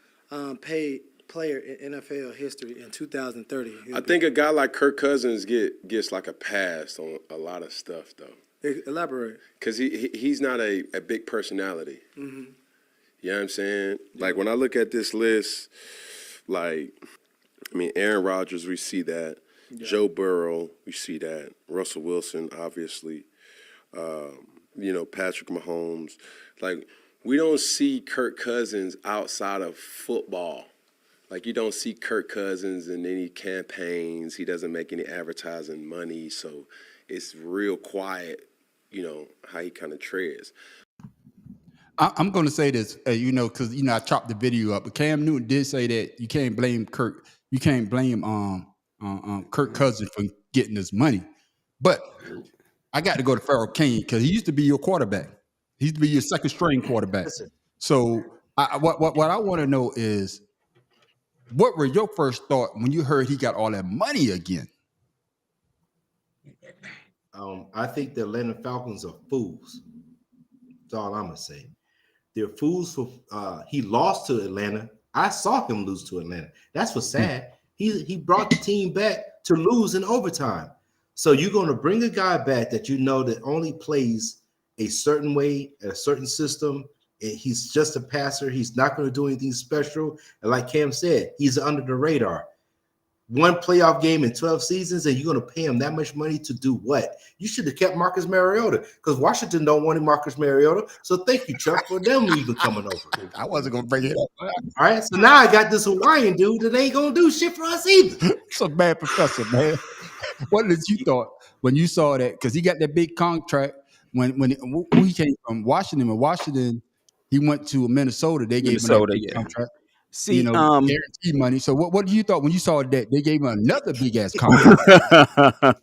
paid player in NFL history in 2030. I think a guy like Kirk Cousins gets like a pass on a lot of stuff, though. Elaborate. Because he's not a big personality. Mm-hmm. You know what I'm saying? Like, when I look at this list, like, I mean, Aaron Rodgers, we see that. Yeah. Joe Burrow, we see that. Russell Wilson, obviously. Patrick Mahomes. Like, we don't see Kirk Cousins outside of football. Like, you don't see Kirk Cousins in any campaigns. He doesn't make any advertising money, so it's real quiet, how he kind of treads. I'm going to say this, because, I chopped the video up. But Cam Newton did say that you can't blame Kirk. You can't blame Kirk Cousins for getting his money. But I got to go to Pharaoh Kane because he used to be your quarterback. He used to be your second string quarterback. So what I want to know is, what were your first thought when you heard he got all that money again? I think the Atlanta Falcons are fools. That's all I'm gonna say. They're fools for he lost to Atlanta. I saw him lose to Atlanta. That's what's sad. He brought the team back to lose in overtime. So you're gonna bring a guy back that that only plays a certain way, a certain system. He's just a passer. He's not going to do anything special. And like Cam said, he's under the radar. 1 playoff game in 12 seasons, and you're going to pay him that much money to do what? You should have kept Marcus Mariota because Washington don't want Marcus Mariota. So thank you, Chuck, for them even coming over. I wasn't going to bring it up. All right, so now I got this Hawaiian dude that ain't going to do shit for us either. It's a bad professor, man. What did you thought when you saw that? Because he got that big contract when he came from Washington. In Washington, he went to Minnesota. They gave him a big contract. See, guaranteed money. So what did you thought when you saw that they gave him another big ass contract?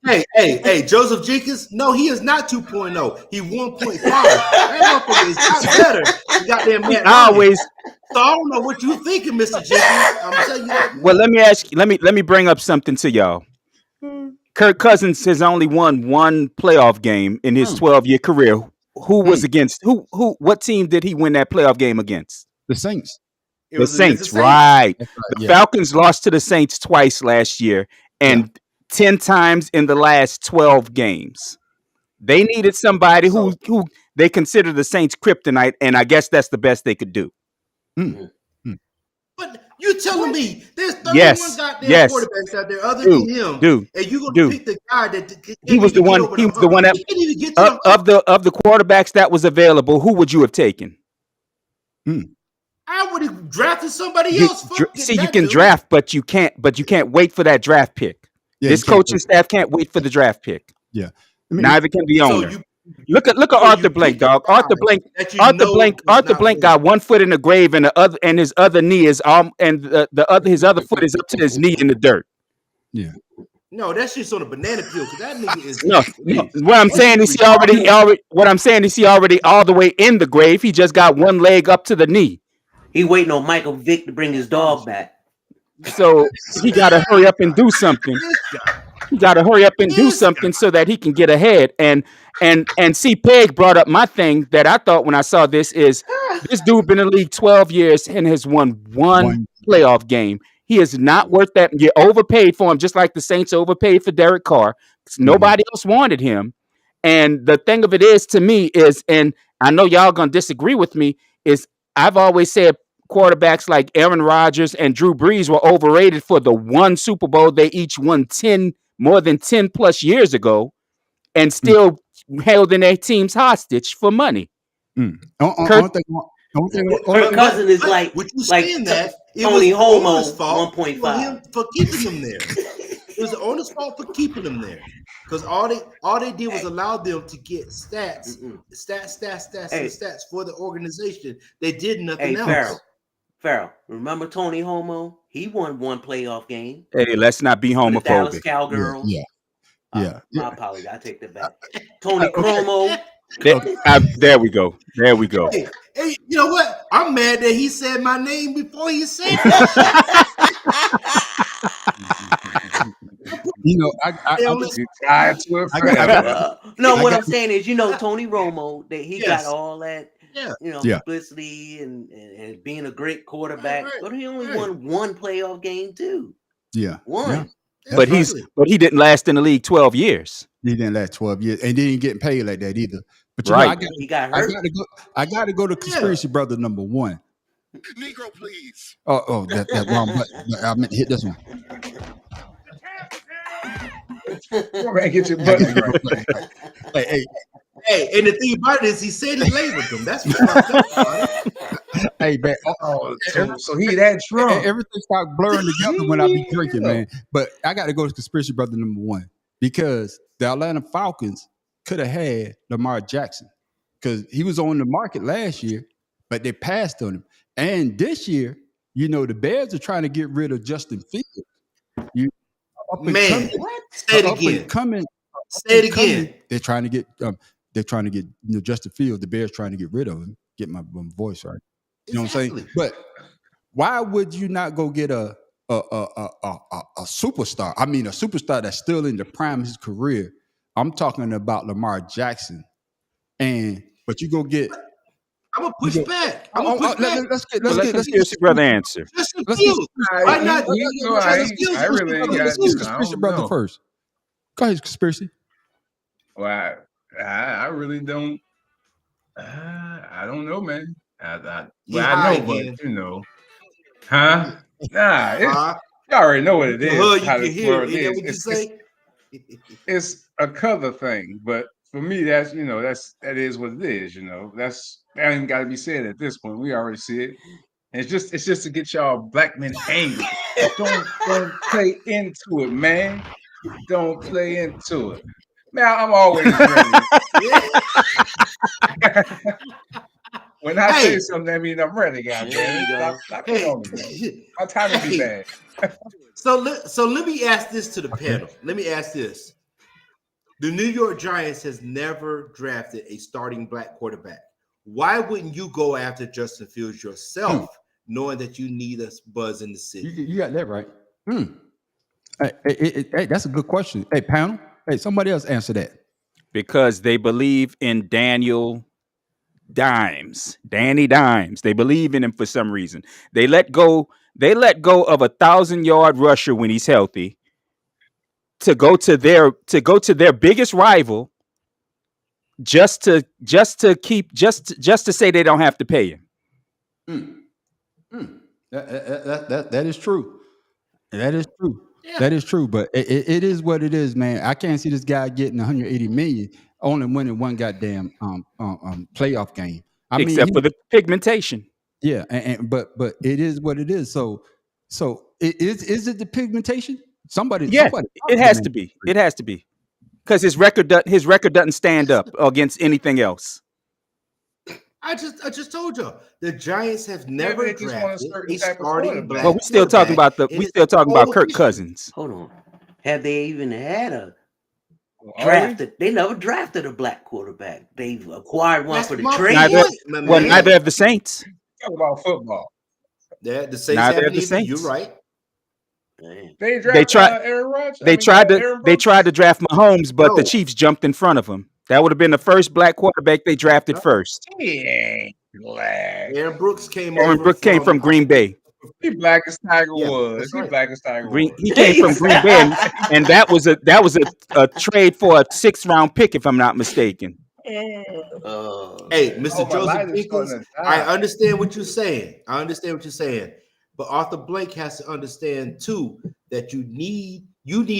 Hey, Joseph Jenkins? No, he is not 2.0. He 1.5. That motherfucker is not better. You got them man. Always. So I don't know what you thinking, Mr. Jenkins. I'm telling you that. Well, let me ask you. Let me bring up something to y'all. Kirk Cousins has only won 1 playoff game in his 12-year career. Who was against who? What team did he win that playoff game against? The Saints. It The was against Saints, the Saints. right. That's right, The yeah. Falcons lost to the Saints twice last year and 10 times in the last 12 games. They needed somebody who they consider the Saints kryptonite, and I guess that's the best they could do. But you telling me there's 31 Yes, goddamn yes. quarterbacks out there other Dude, than him, dude, and you're gonna dude. pick the guy that can't He was the even get one. over He the was the hump. one that He can't even get to the hump. of the quarterbacks that was available. Who would you have taken? I would have drafted somebody else. Fuck See, that you can dude. draft, but you can't wait for that draft pick. Yeah, This you can't coaching wait. staff can't wait for the draft pick. Yeah. I mean, Neither can the So owner. you Look at so Arthur you Blank, pick a dog. guy Arthur Blank that you know is Arthur not Blank winning. got one foot in the grave and his other knee is and his other foot is up to his knee in the dirt. Yeah. No, that shit's on a banana peel because that nigga is No, please. what I'm saying is he already all the way in the grave. He just got one leg up to the knee. He waiting on Michael Vick to bring his dog back. So he got to hurry up and do something. He got to hurry up and do something so that he can get ahead. And see, Peg brought up my thing that I thought when I saw this is this dude been in the league 12 years and has won one playoff game. He is not worth that. You overpaid for him, just like the Saints overpaid for Derek Carr. Nobody else wanted him. And the thing of it is, to me, is, and I know y'all gonna disagree with me, is I've always said quarterbacks like Aaron Rodgers and Drew Brees were overrated for the one Super Bowl they each won more than 10 plus years ago, and still held in their teams hostage for money. Kirk Cousins is like Tony Homo 1.5 him for keeping him there. It was the owner's fault for keeping him there because all they did was allow them to get stats for the organization. They did nothing else. Farrell, remember Tony Homo? He won one playoff game. Hey, let's not be homophobic. The Dallas Cowgirls. Yeah. I apologize. I take that back. Tony Cromo. There we go. There we go. Hey, you know what? I'm mad that he said my name before he said that. You know, what I'm saying is, Tony Romo, that he got all that, publicity and being a great quarterback, but he only won one playoff game too. Yeah, one. Yeah. But he didn't last in the league 12 years. He didn't last 12 years, and he didn't get paid like that either. But He got hurt. I got to go to conspiracy brother number one. Negro, please. Oh, that wrong button. I meant to hit this one. Get your button right. Hey, and the thing about it is he said he labored them. That's what Hey, man. So he that drunk. Everything started blurring together when I be drinking, man. But I got to go to conspiracy brother number one because the Atlanta Falcons could have had Lamar Jackson because he was on the market last year, but they passed on him. And this year, the Bears are trying to get rid of Justin Fields. Say it again. Say it again. They're trying to get Justin Fields. The Bears trying to get rid of him. Get my voice right. You know what I'm saying? But why would you not go get a superstar? I mean, a superstar that's still in the prime of his career. I'm talking about Lamar Jackson. But you go get. I'm gonna push back. Let's get brother answer. Justin Fields. Why not? Conspiracy brother first. Go ahead, conspiracy. Well, I really don't. I don't know, man. I know, but huh? Nah, you already know what it is. How this world is. It's a color thing, but for me, that is what it is. That ain't got to be said at this point. We already see it. And it's just to get y'all black men angry. Don't play into it, man. Don't play into it. Man, I'm always ready. When I say something, I mean I'm ready, guys. Stop on me, man. My time will be bad. So let me ask this to the panel. Let me ask this. The New York Giants has never drafted a starting black quarterback. Why wouldn't you go after Justin Fields yourself, knowing that you need a buzz in the city? You got that right. Hey, that's a good question. Hey, panel. Hey, somebody else answer that. Because they believe in Daniel Dimes, Danny Dimes. They believe in him for some reason. They let go of 1,000-yard rusher when he's healthy to go to their biggest rival just to say they don't have to pay him. That is true. That is true. That is true. But it is what it is, man. I can't see this guy getting 180 million only winning one goddamn playoff game. I mean, Except for the pigmentation. yeah, but it is what it is. So is it the pigmentation? Somebody It has to be. It has to be. Because his record doesn't stand up against anything else. I just told y'all the Giants have never they just want a drafted certain a type of starting quarterback. black Well, we still talking about Kirk Cousins. Hold on. Have they even had a Are drafted? They never drafted a black quarterback. They've acquired one That's for the my trade. point, Neither have the Saints. Talk about football. Yeah, the Saints Neither haven't have the either. You're Saints. right. They They drafted tried. Aaron Rodgers. They tried to draft Mahomes, but the No. Chiefs jumped in front of him. That would have been the first black quarterback they drafted first. He ain't black. Aaron Brooks came Aaron over Brooks came from Green Bay. He black as Tiger Yeah, Woods. that's He right. black as Tiger Woods. He came from Green Bay, and that was a trade for a 6th-round pick, if I'm not mistaken. Hey, Oh, Mr. my Joseph light is Jenkins, starting to I die. understand what you're saying. But Arthur Blank has to understand too that you need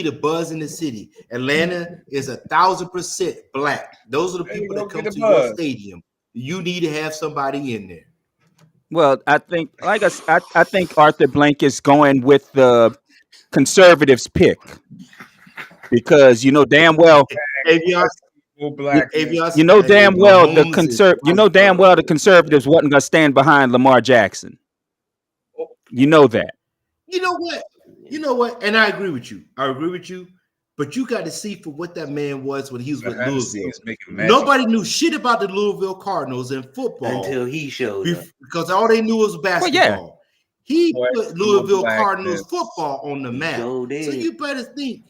a buzz in the city. Atlanta is 1,000% black. Those are the There you people go, that come get to the your buzz. stadium. You need to have somebody in there. Well, I think, I think Arthur Blank is going with the conservatives pick because you know damn well Avion, Blackness. you know damn well the Mahomes is the conservatives wasn't gonna stand behind Lamar Jackson. You know that. You know what? And I agree with you. But you got to see for what that man was when he was with Louisville. Nobody knew shit about the Louisville Cardinals in football until he showed up. because all they knew was basketball. He put Louisville Cardinals football on the map. So you better think.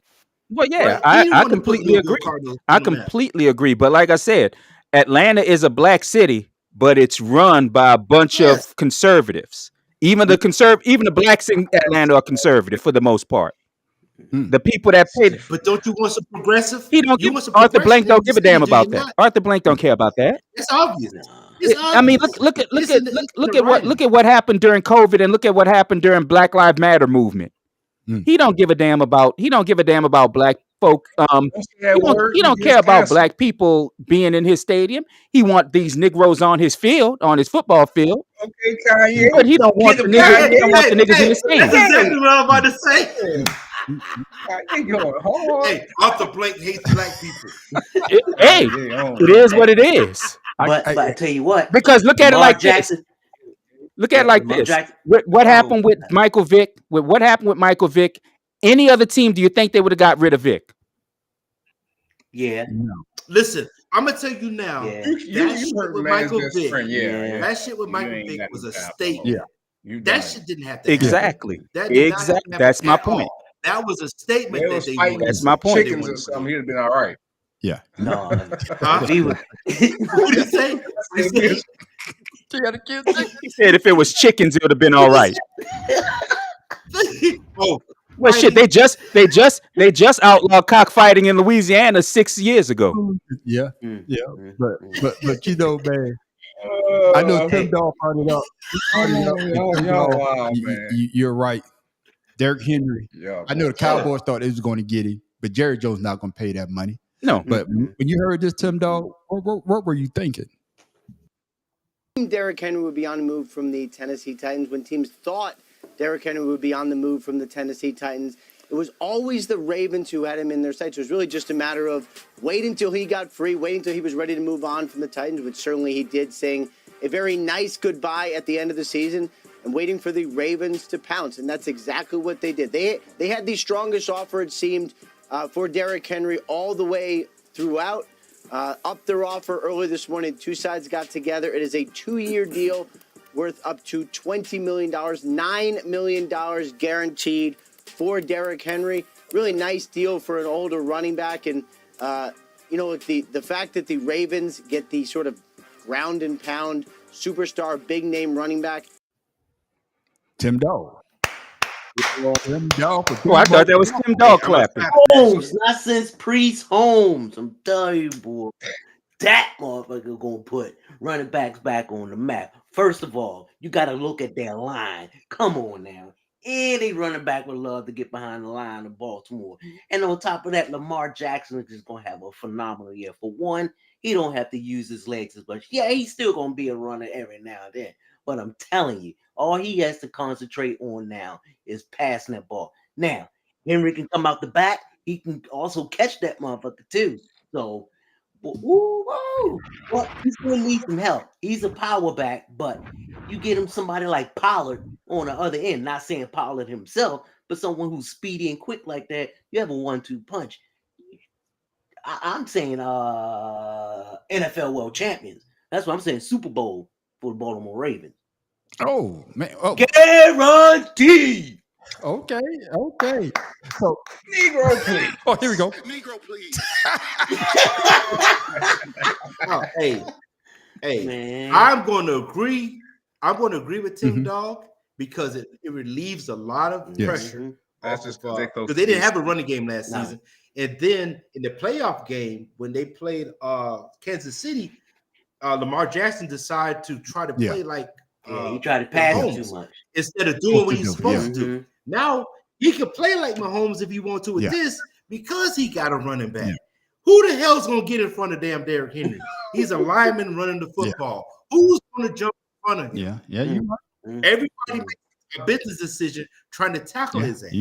Well, yeah, Right? He I wanted to put completely Louisville agree. Cardinals I on the map. completely agree. But like I said, Atlanta is a black city, but it's run by a bunch of conservatives. Even the blacks in Atlanta are conservative for the most part. The people that paid. But don't you want some progressive? He don't You give want some Arthur progressive Blank don't in the give a damn city, do you about that. not? Arthur Blank don't care about that. It's obvious. It's obvious. I mean, look at what happened during COVID, and look at what happened during Black Lives Matter movement. He don't give a damn about black folk. He don't care about black people being in his stadium. He want these Negroes on his football field. Okay, Kanye. But he don't want the niggas. He don't want the niggas in the stands. That's exactly what I'm about to say. Kanye going hard. Hey, Arthur Blank hates black people. Hey, it is what it is. But I tell you what, Because look at it Lamar like Jackson, this. Look at it like Lamar this. Jackson- What happened with Michael Vick? What happened with Michael Vick? Any other team, do you think they would have got rid of Vick? Yeah. Listen, I'm gonna tell you now. Yeah. That shit hurt with man's Michael best Vick. friend, yeah. That shit with You Michael ain't Vick got was no a time for statement. You That done. shit didn't have to happen. Exactly. That did not Exactly. happen That's my at point. all. That was a statement They that was they fighting wanted. That's my point. chickens or something. He'd have been all right. Yeah. No. Huh? If he was, What did he say? What did he say? He said if it was chickens, it would have been all right. Oh, Well, shit, they just outlawed cockfighting in Louisiana 6 years ago. Yeah. But you know, man, I know Tim Dog brought it up. Wow, man. You're right. Derrick Henry. Yeah, I know the Cowboys thought they was going to get him, but Jerry Jones not going to pay that money. No. But when you heard this, Tim Dog, what were you thinking? Derrick Henry would be on the move from the Tennessee Titans. When teams thought Derrick Henry would be on the move from the Tennessee Titans, it was always the Ravens who had him in their sights. It was really just a matter of waiting until he got free, waiting until he was ready to move on from the Titans, which certainly he did, saying a very nice goodbye at the end of the season and waiting for the Ravens to pounce. And that's exactly what they did. They had the strongest offer, it seemed, for Derrick Henry all the way throughout. Up their offer early this morning. Two sides got together. It is a 2-year deal worth up to $20 million, $9 million guaranteed for Derrick Henry. Really nice deal for an older running back. And, the fact that the Ravens get the sort of ground and pound superstar, big name running back. Tim Dog. Tim Dog. Oh, I thought that was Tim Dog clapping. Holmes, not since Priest Holmes. I'm telling you, boy. That motherfucker gonna put running backs back on the map. First of all, you got to look at their line. Come on now. Any running back would love to get behind the line of Baltimore. And on top of that, Lamar Jackson is going to have a phenomenal year. For one, he don't have to use his legs as much. Yeah, he's still going to be a runner every now and then. But I'm telling you, all he has to concentrate on now is passing that ball. Now, Henry can come out the back. He can also catch that motherfucker too. So, well, he's going to need some help. He's a power back, but you get him somebody like Pollard on the other end. Not saying Pollard himself, but someone who's speedy and quick like that. You have a 1-2 punch. I'm saying NFL world champions. That's what I'm saying. Super Bowl for the Baltimore Ravens. Oh man! Oh. Guaranteed. Okay. So, Negro, please. Oh, here we go. Negro, please. Hey, Man. I'm going to agree. I'm going to agree with Tim Dog because it relieves a lot of pressure. That's just because they didn't have a running game last season. And then in the playoff game, when they played Kansas City, Lamar Jackson decided to try to play like he tried to pass Mahomes too much instead of doing what he's supposed to do. Now he can play like Mahomes if he wants to with this because he got a running back. Who the hell's gonna get in front of damn Derrick Henry? He's a lineman running the football. Who's gonna jump in front of him? Yeah, you right. Everybody makes a business decision trying to tackle his ass.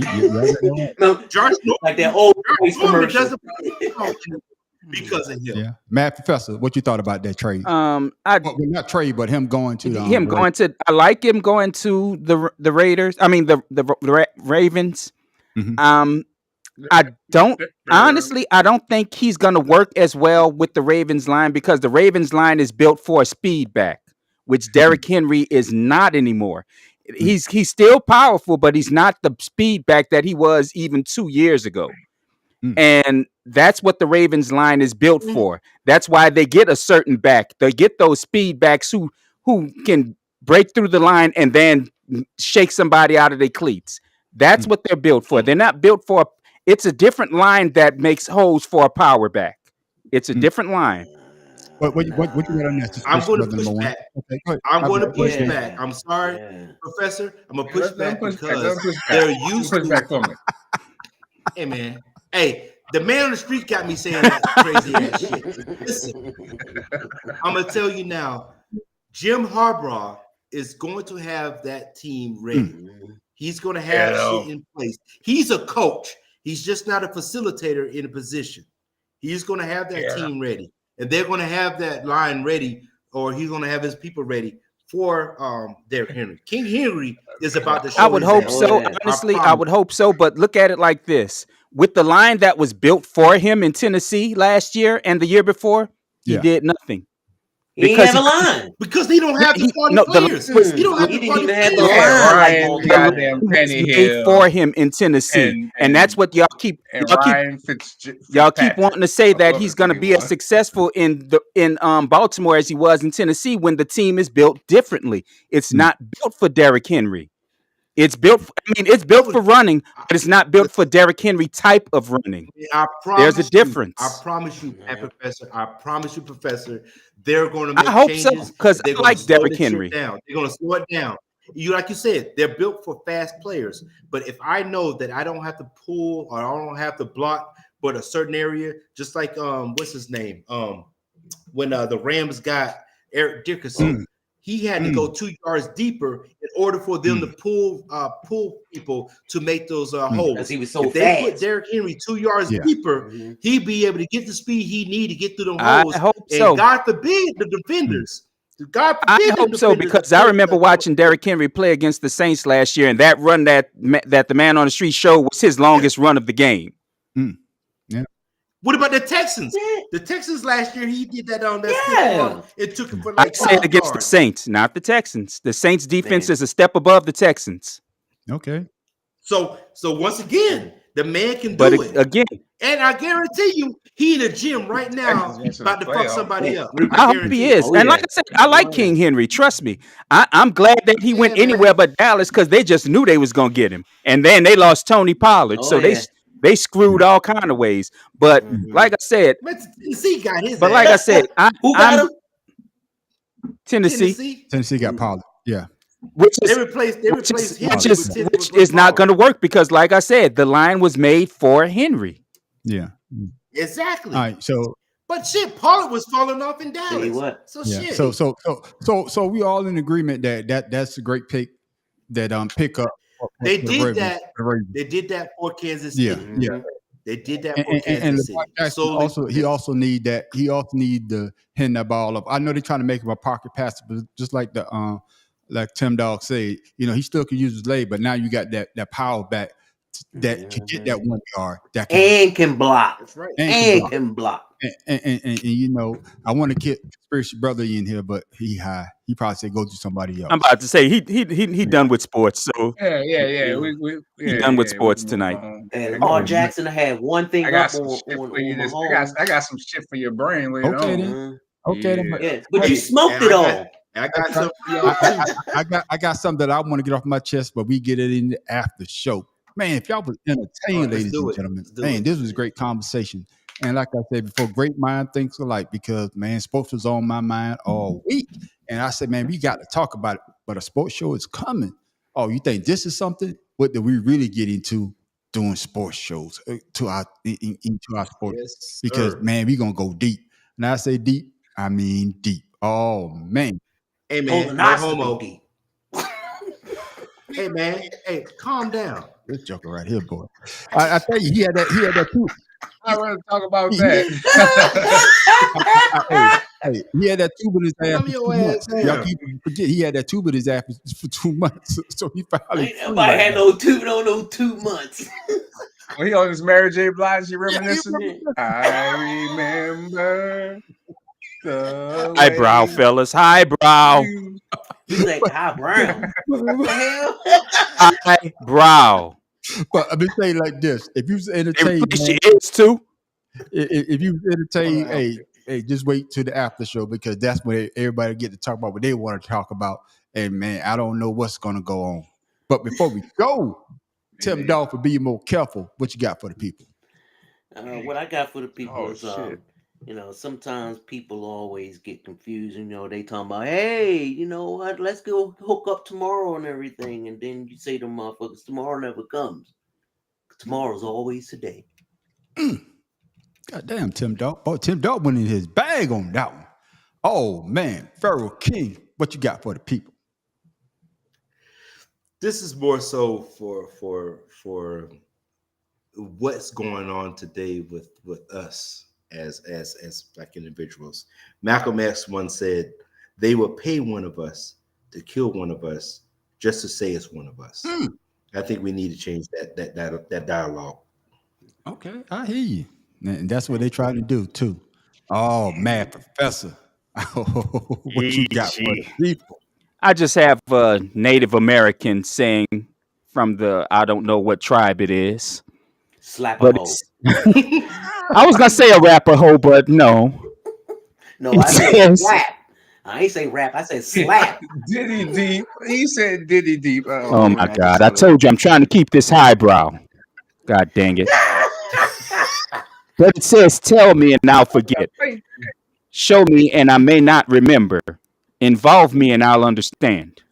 Josh, like that old commercial. Doesn't because of him. Yeah, Mad Professor, what you thought about that trade? Well, not trade, but him going to I like him going to the Raiders. I mean the Ravens. I don't think he's going to work as well with the Ravens line because the Ravens line is built for a speed back, which Derrick Henry is not anymore. He's still powerful, but he's not the speed back that he was even 2 years ago. And that's what the Ravens line is built for. That's why they get a certain back. They get those speed backs who can break through the line and then shake somebody out of their cleats. That's what they're built for. They're not built for. It's a different line that makes holes for a power back. It's a different line. What you got on that? I'm going to push back. I'm going to push back. I'm sorry, Professor. I'm going to push back because they're used to back for me. Hey, man. Hey, the man on the street got me saying that crazy ass shit. Listen, I'm going to tell you now, Jim Harbaugh is going to have that team ready. He's going to have shit in place. He's a coach. He's just not a facilitator in a position. He's going to have that team ready. And they're going to have that line ready, or he's going to have his people ready for Derrick Henry. King Henry is about to show I would hope so. Honestly, I would hope so. But look at it like this. With the line that was built for him in Tennessee last year and the year before, he did nothing. He didn't have a line. Because they don't have the quality players. He don't have the quality players. Goddamn Penny Hill for him in Tennessee. And that's what y'all keep wanting to say that he's going to be as successful in Baltimore as he was in Tennessee when the team is built differently. It's not built for Derrick Henry. It's built for running, but it's not built for Derrick Henry type of running. There's a difference. I promise you, Professor. I promise you, Professor. They're going to make I hope changes. so because I like Derrick Henry. They're going to slow it down. Like you said, they're built for fast players. But if I know that I don't have to pull or I don't have to block, but a certain area, just like what's his name? When the Rams got Eric Dickerson. He had to go 2 yards deeper in order for them to pull people to make those holes. Because he was so if they fast. put Derrick Henry 2 yards deeper, he'd be able to get the speed he need to get through the holes. I hope and so. God forbid the defenders. God forbid I hope so because I remember watching Derrick Henry play against the Saints last year, and that run that the man on the street showed was his longest run of the game. What about the Texans? The Texans last year, he did that on that. It took him for like I said against the Saints, not the Texans. The Saints defense is a step above the Texans. Okay. So once again, The man can But do it. again, And I guarantee you, he in the gym right now Texas about to fuck somebody up. I I hope he guarantee is. you. And like I said, I like King Henry. Trust me. I'm glad that he went anywhere but Dallas because they just knew they was gonna get him. And then they lost Tony Pollard, so they screwed all kind of ways. But like I said, But Tennessee got his but ass. like I said, I'm Tennessee. Tennessee got Pollard. Yeah. Which They is replaced Henry which is not going to work because, like I said, the line was made for Henry. Yeah. Exactly. All right. So, but shit, Pollard was falling off in Dallas. Tell you what. So yeah. shit. So we all in agreement that's a great pick. That pick up. They did that. They did that for Kansas City. Yeah. They did that for Kansas and City. he also need to hand that ball up. I know they're trying to make him a pocket passer, but just like like Tim Dog said, he still can use his leg, but now you got that power back that can get that 1 yard. That can block. That's right. And can block. And I want to get conspiracy brother in here, but he high. He probably said go to somebody else. I'm about to say he done with sports, so Yeah. he done with sports tonight. And Lamar Jackson had one thing I got up some on shit for you. Mahomes. I got some shit for your brain later Okay, on. then. Okay, then. Yeah, but you smoked it all. I got something for y'all. I got something that I want to get off my chest, but we get it in the after show. Man, if y'all was entertained, ladies and gentlemen, man, this was a great conversation. And like I said before, great mind thinks alike because, man, sports was on my mind all week. And I said, man, we got to talk about it. But a sports show is coming. Oh, you think this is something? What do we really get into doing sports shows into our sports? Yes, because, sir. man, we going to go deep. And I say deep, I mean deep. Oh, man. Hey man, no homo. Hey man, hey, calm down. This joker right here, boy. I tell you, he had that too. I want to talk about that. Hey, he had that tube in his ass for 2 months. down. Y'all keep forget he had that tube in his ass for 2 months. So he finally. Ain't nobody had no 2 months. When he on his Mary J. Blige, you reminiscing? I remember the Highbrow, fellas. Highbrow. He's like highbrow. What the hell? Highbrow. But I've been saying like this: if you was entertained, She is too. if you was entertained, hey, just wait till the after show because that's when everybody get to talk about what they want to talk about. And man, I don't know what's gonna go on. But before we go, Tim Dolphin, be more careful. What you got for the people? What I got for the people is, sometimes people always get confused. They talking about, hey, you know what? Let's go hook up tomorrow and everything. And then you say to motherfuckers, tomorrow never comes. Tomorrow's always today. God damn, Tim Dolphin. Oh, Tim Dolphin went in his bag on that one. Oh man, Pharaoh King, what you got for the people? This is more so for what's going on today with us as black individuals. Malcolm X once said they will pay one of us to kill one of us just to say it's one of us. I think we need to change that dialogue. Okay, I hear you. And that's what they try to do too. Oh, mad professor. What you got for the people? I just have a Native American saying from the I don't know what tribe it is. Slap a hoe. I was gonna say a Arapaho, but no. No, I said slap. I ain't say rap. I said slap. Diddy deep. He said Diddy deep. Oh my God! I told you I'm trying to keep this highbrow. God dang it! But it says, "Tell me and I'll forget. Show me and I may not remember. Involve me and I'll understand."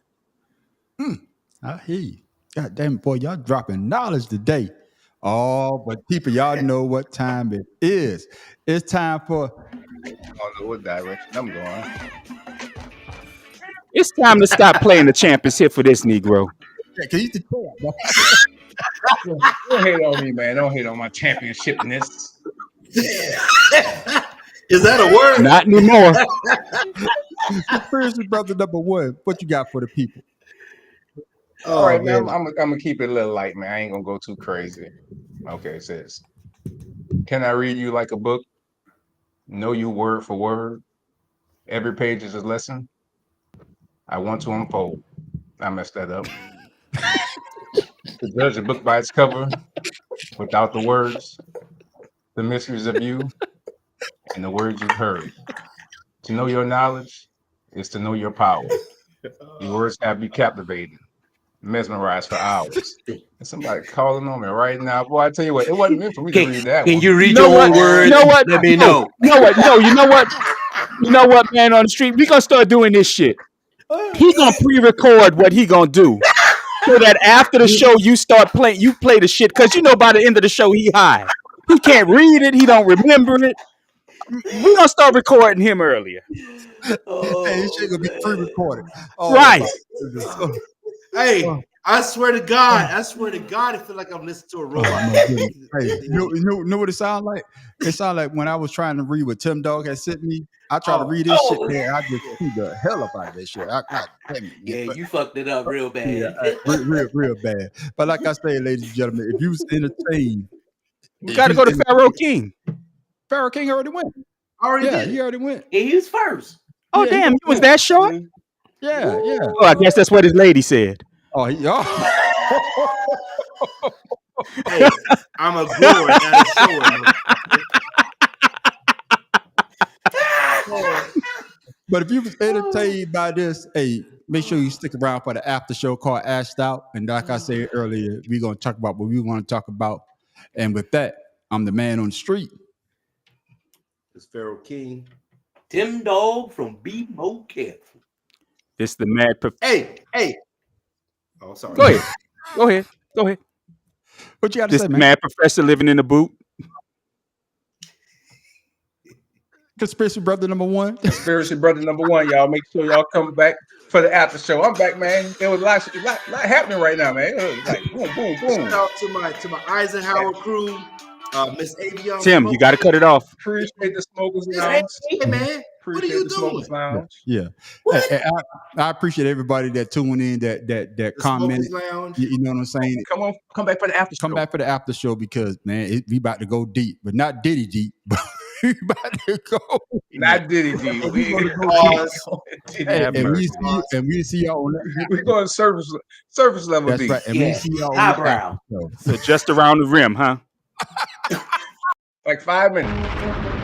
I hear you. God damn it, boy, y'all dropping knowledge today. Oh, but people, y'all know what time it is. It's time for. I don't know what direction I'm going. It's time to stop playing the champions here for this Negro. Yeah, 'cause he's the champ. Don't hate on me, man. Don't hate on my championshipness. Is that a word? Not anymore. Conspiracy brother number one. What you got for the people? All right, man. I'm gonna keep it a little light, man. I ain't gonna go too crazy. Okay, it says, "Can I read you like a book? Know you word for word. Every page is a lesson. I want to unfold." I messed that up. To judge a book by its cover, without the words, the mysteries of you, and the words you've heard. To know your knowledge is to know your power. Your words have me captivated, mesmerized for hours. And somebody calling on me right now. Boy, I tell you what, it wasn't meant for me to read that one. Can you read You know your own what? words? You know what? Let me No, know. you know what? No, you know what? You know what, man, on the street, we gonna start doing this shit. He gonna pre-record what he gonna do. So that after the show, you start playing, you play the shit, because you know by the end of the show, he high. He can't read it, he don't remember it. We gonna start recording him earlier. Hey, this shit gonna be pre-recorded. Oh, Right. my goodness. Oh, Hey, I swear to God, I feel like I'm listening to a oh, robot. my goodness. Hey, you know what it sound like? It sound like when I was trying to read what Tim Dog had sent me. I tried to read this shit, man. I just threw the hell up out of that shit. God damn it, man. Yeah, But, you fucked it up real bad. yeah, real bad. But like I say, ladies and gentlemen, if you was entertained, We gotta go to Pharaoh King. Pharaoh King already went. He already went. Yeah, he was first. Oh, Yeah, damn, you was that short? Yeah. Oh, I guess that's what his lady said. Oh, Hey, I'm a grower, not a shower. But if you was entertained by this, hey, make sure you stick around for the after show called Ashed Out. And like I said earlier, we're going to talk about what we want to talk about. And with that, I'm the man on the street. It's Pharaoh King. Tim Dog from Be More Careful. It's the mad. Hey. Oh, sorry. Go ahead. What you got to This say, man? mad professor living in the boot. Conspiracy brother number one. Conspiracy brother number one, y'all. Make sure y'all come back for the after show. I'm back, man. There was a lot happening right now, man. It was like boom. Shout out to my Eisenhower crew, Miss Avion. Tim, you got to cut it off. Appreciate the Smokers Lounge. Hey, man. What are you doing? Yeah. Hey, I appreciate everybody that tuned in, that commented. You know what I'm saying? Come back for the after show. Come back for the after show because, man, we about to go deep, but not Diddy deep. But we about to go. Not Diddy deep. We see y'all on that. We're going surface level That's deep. right. And we see y'all on the after show. So just around the rim, huh? Like 5 minutes.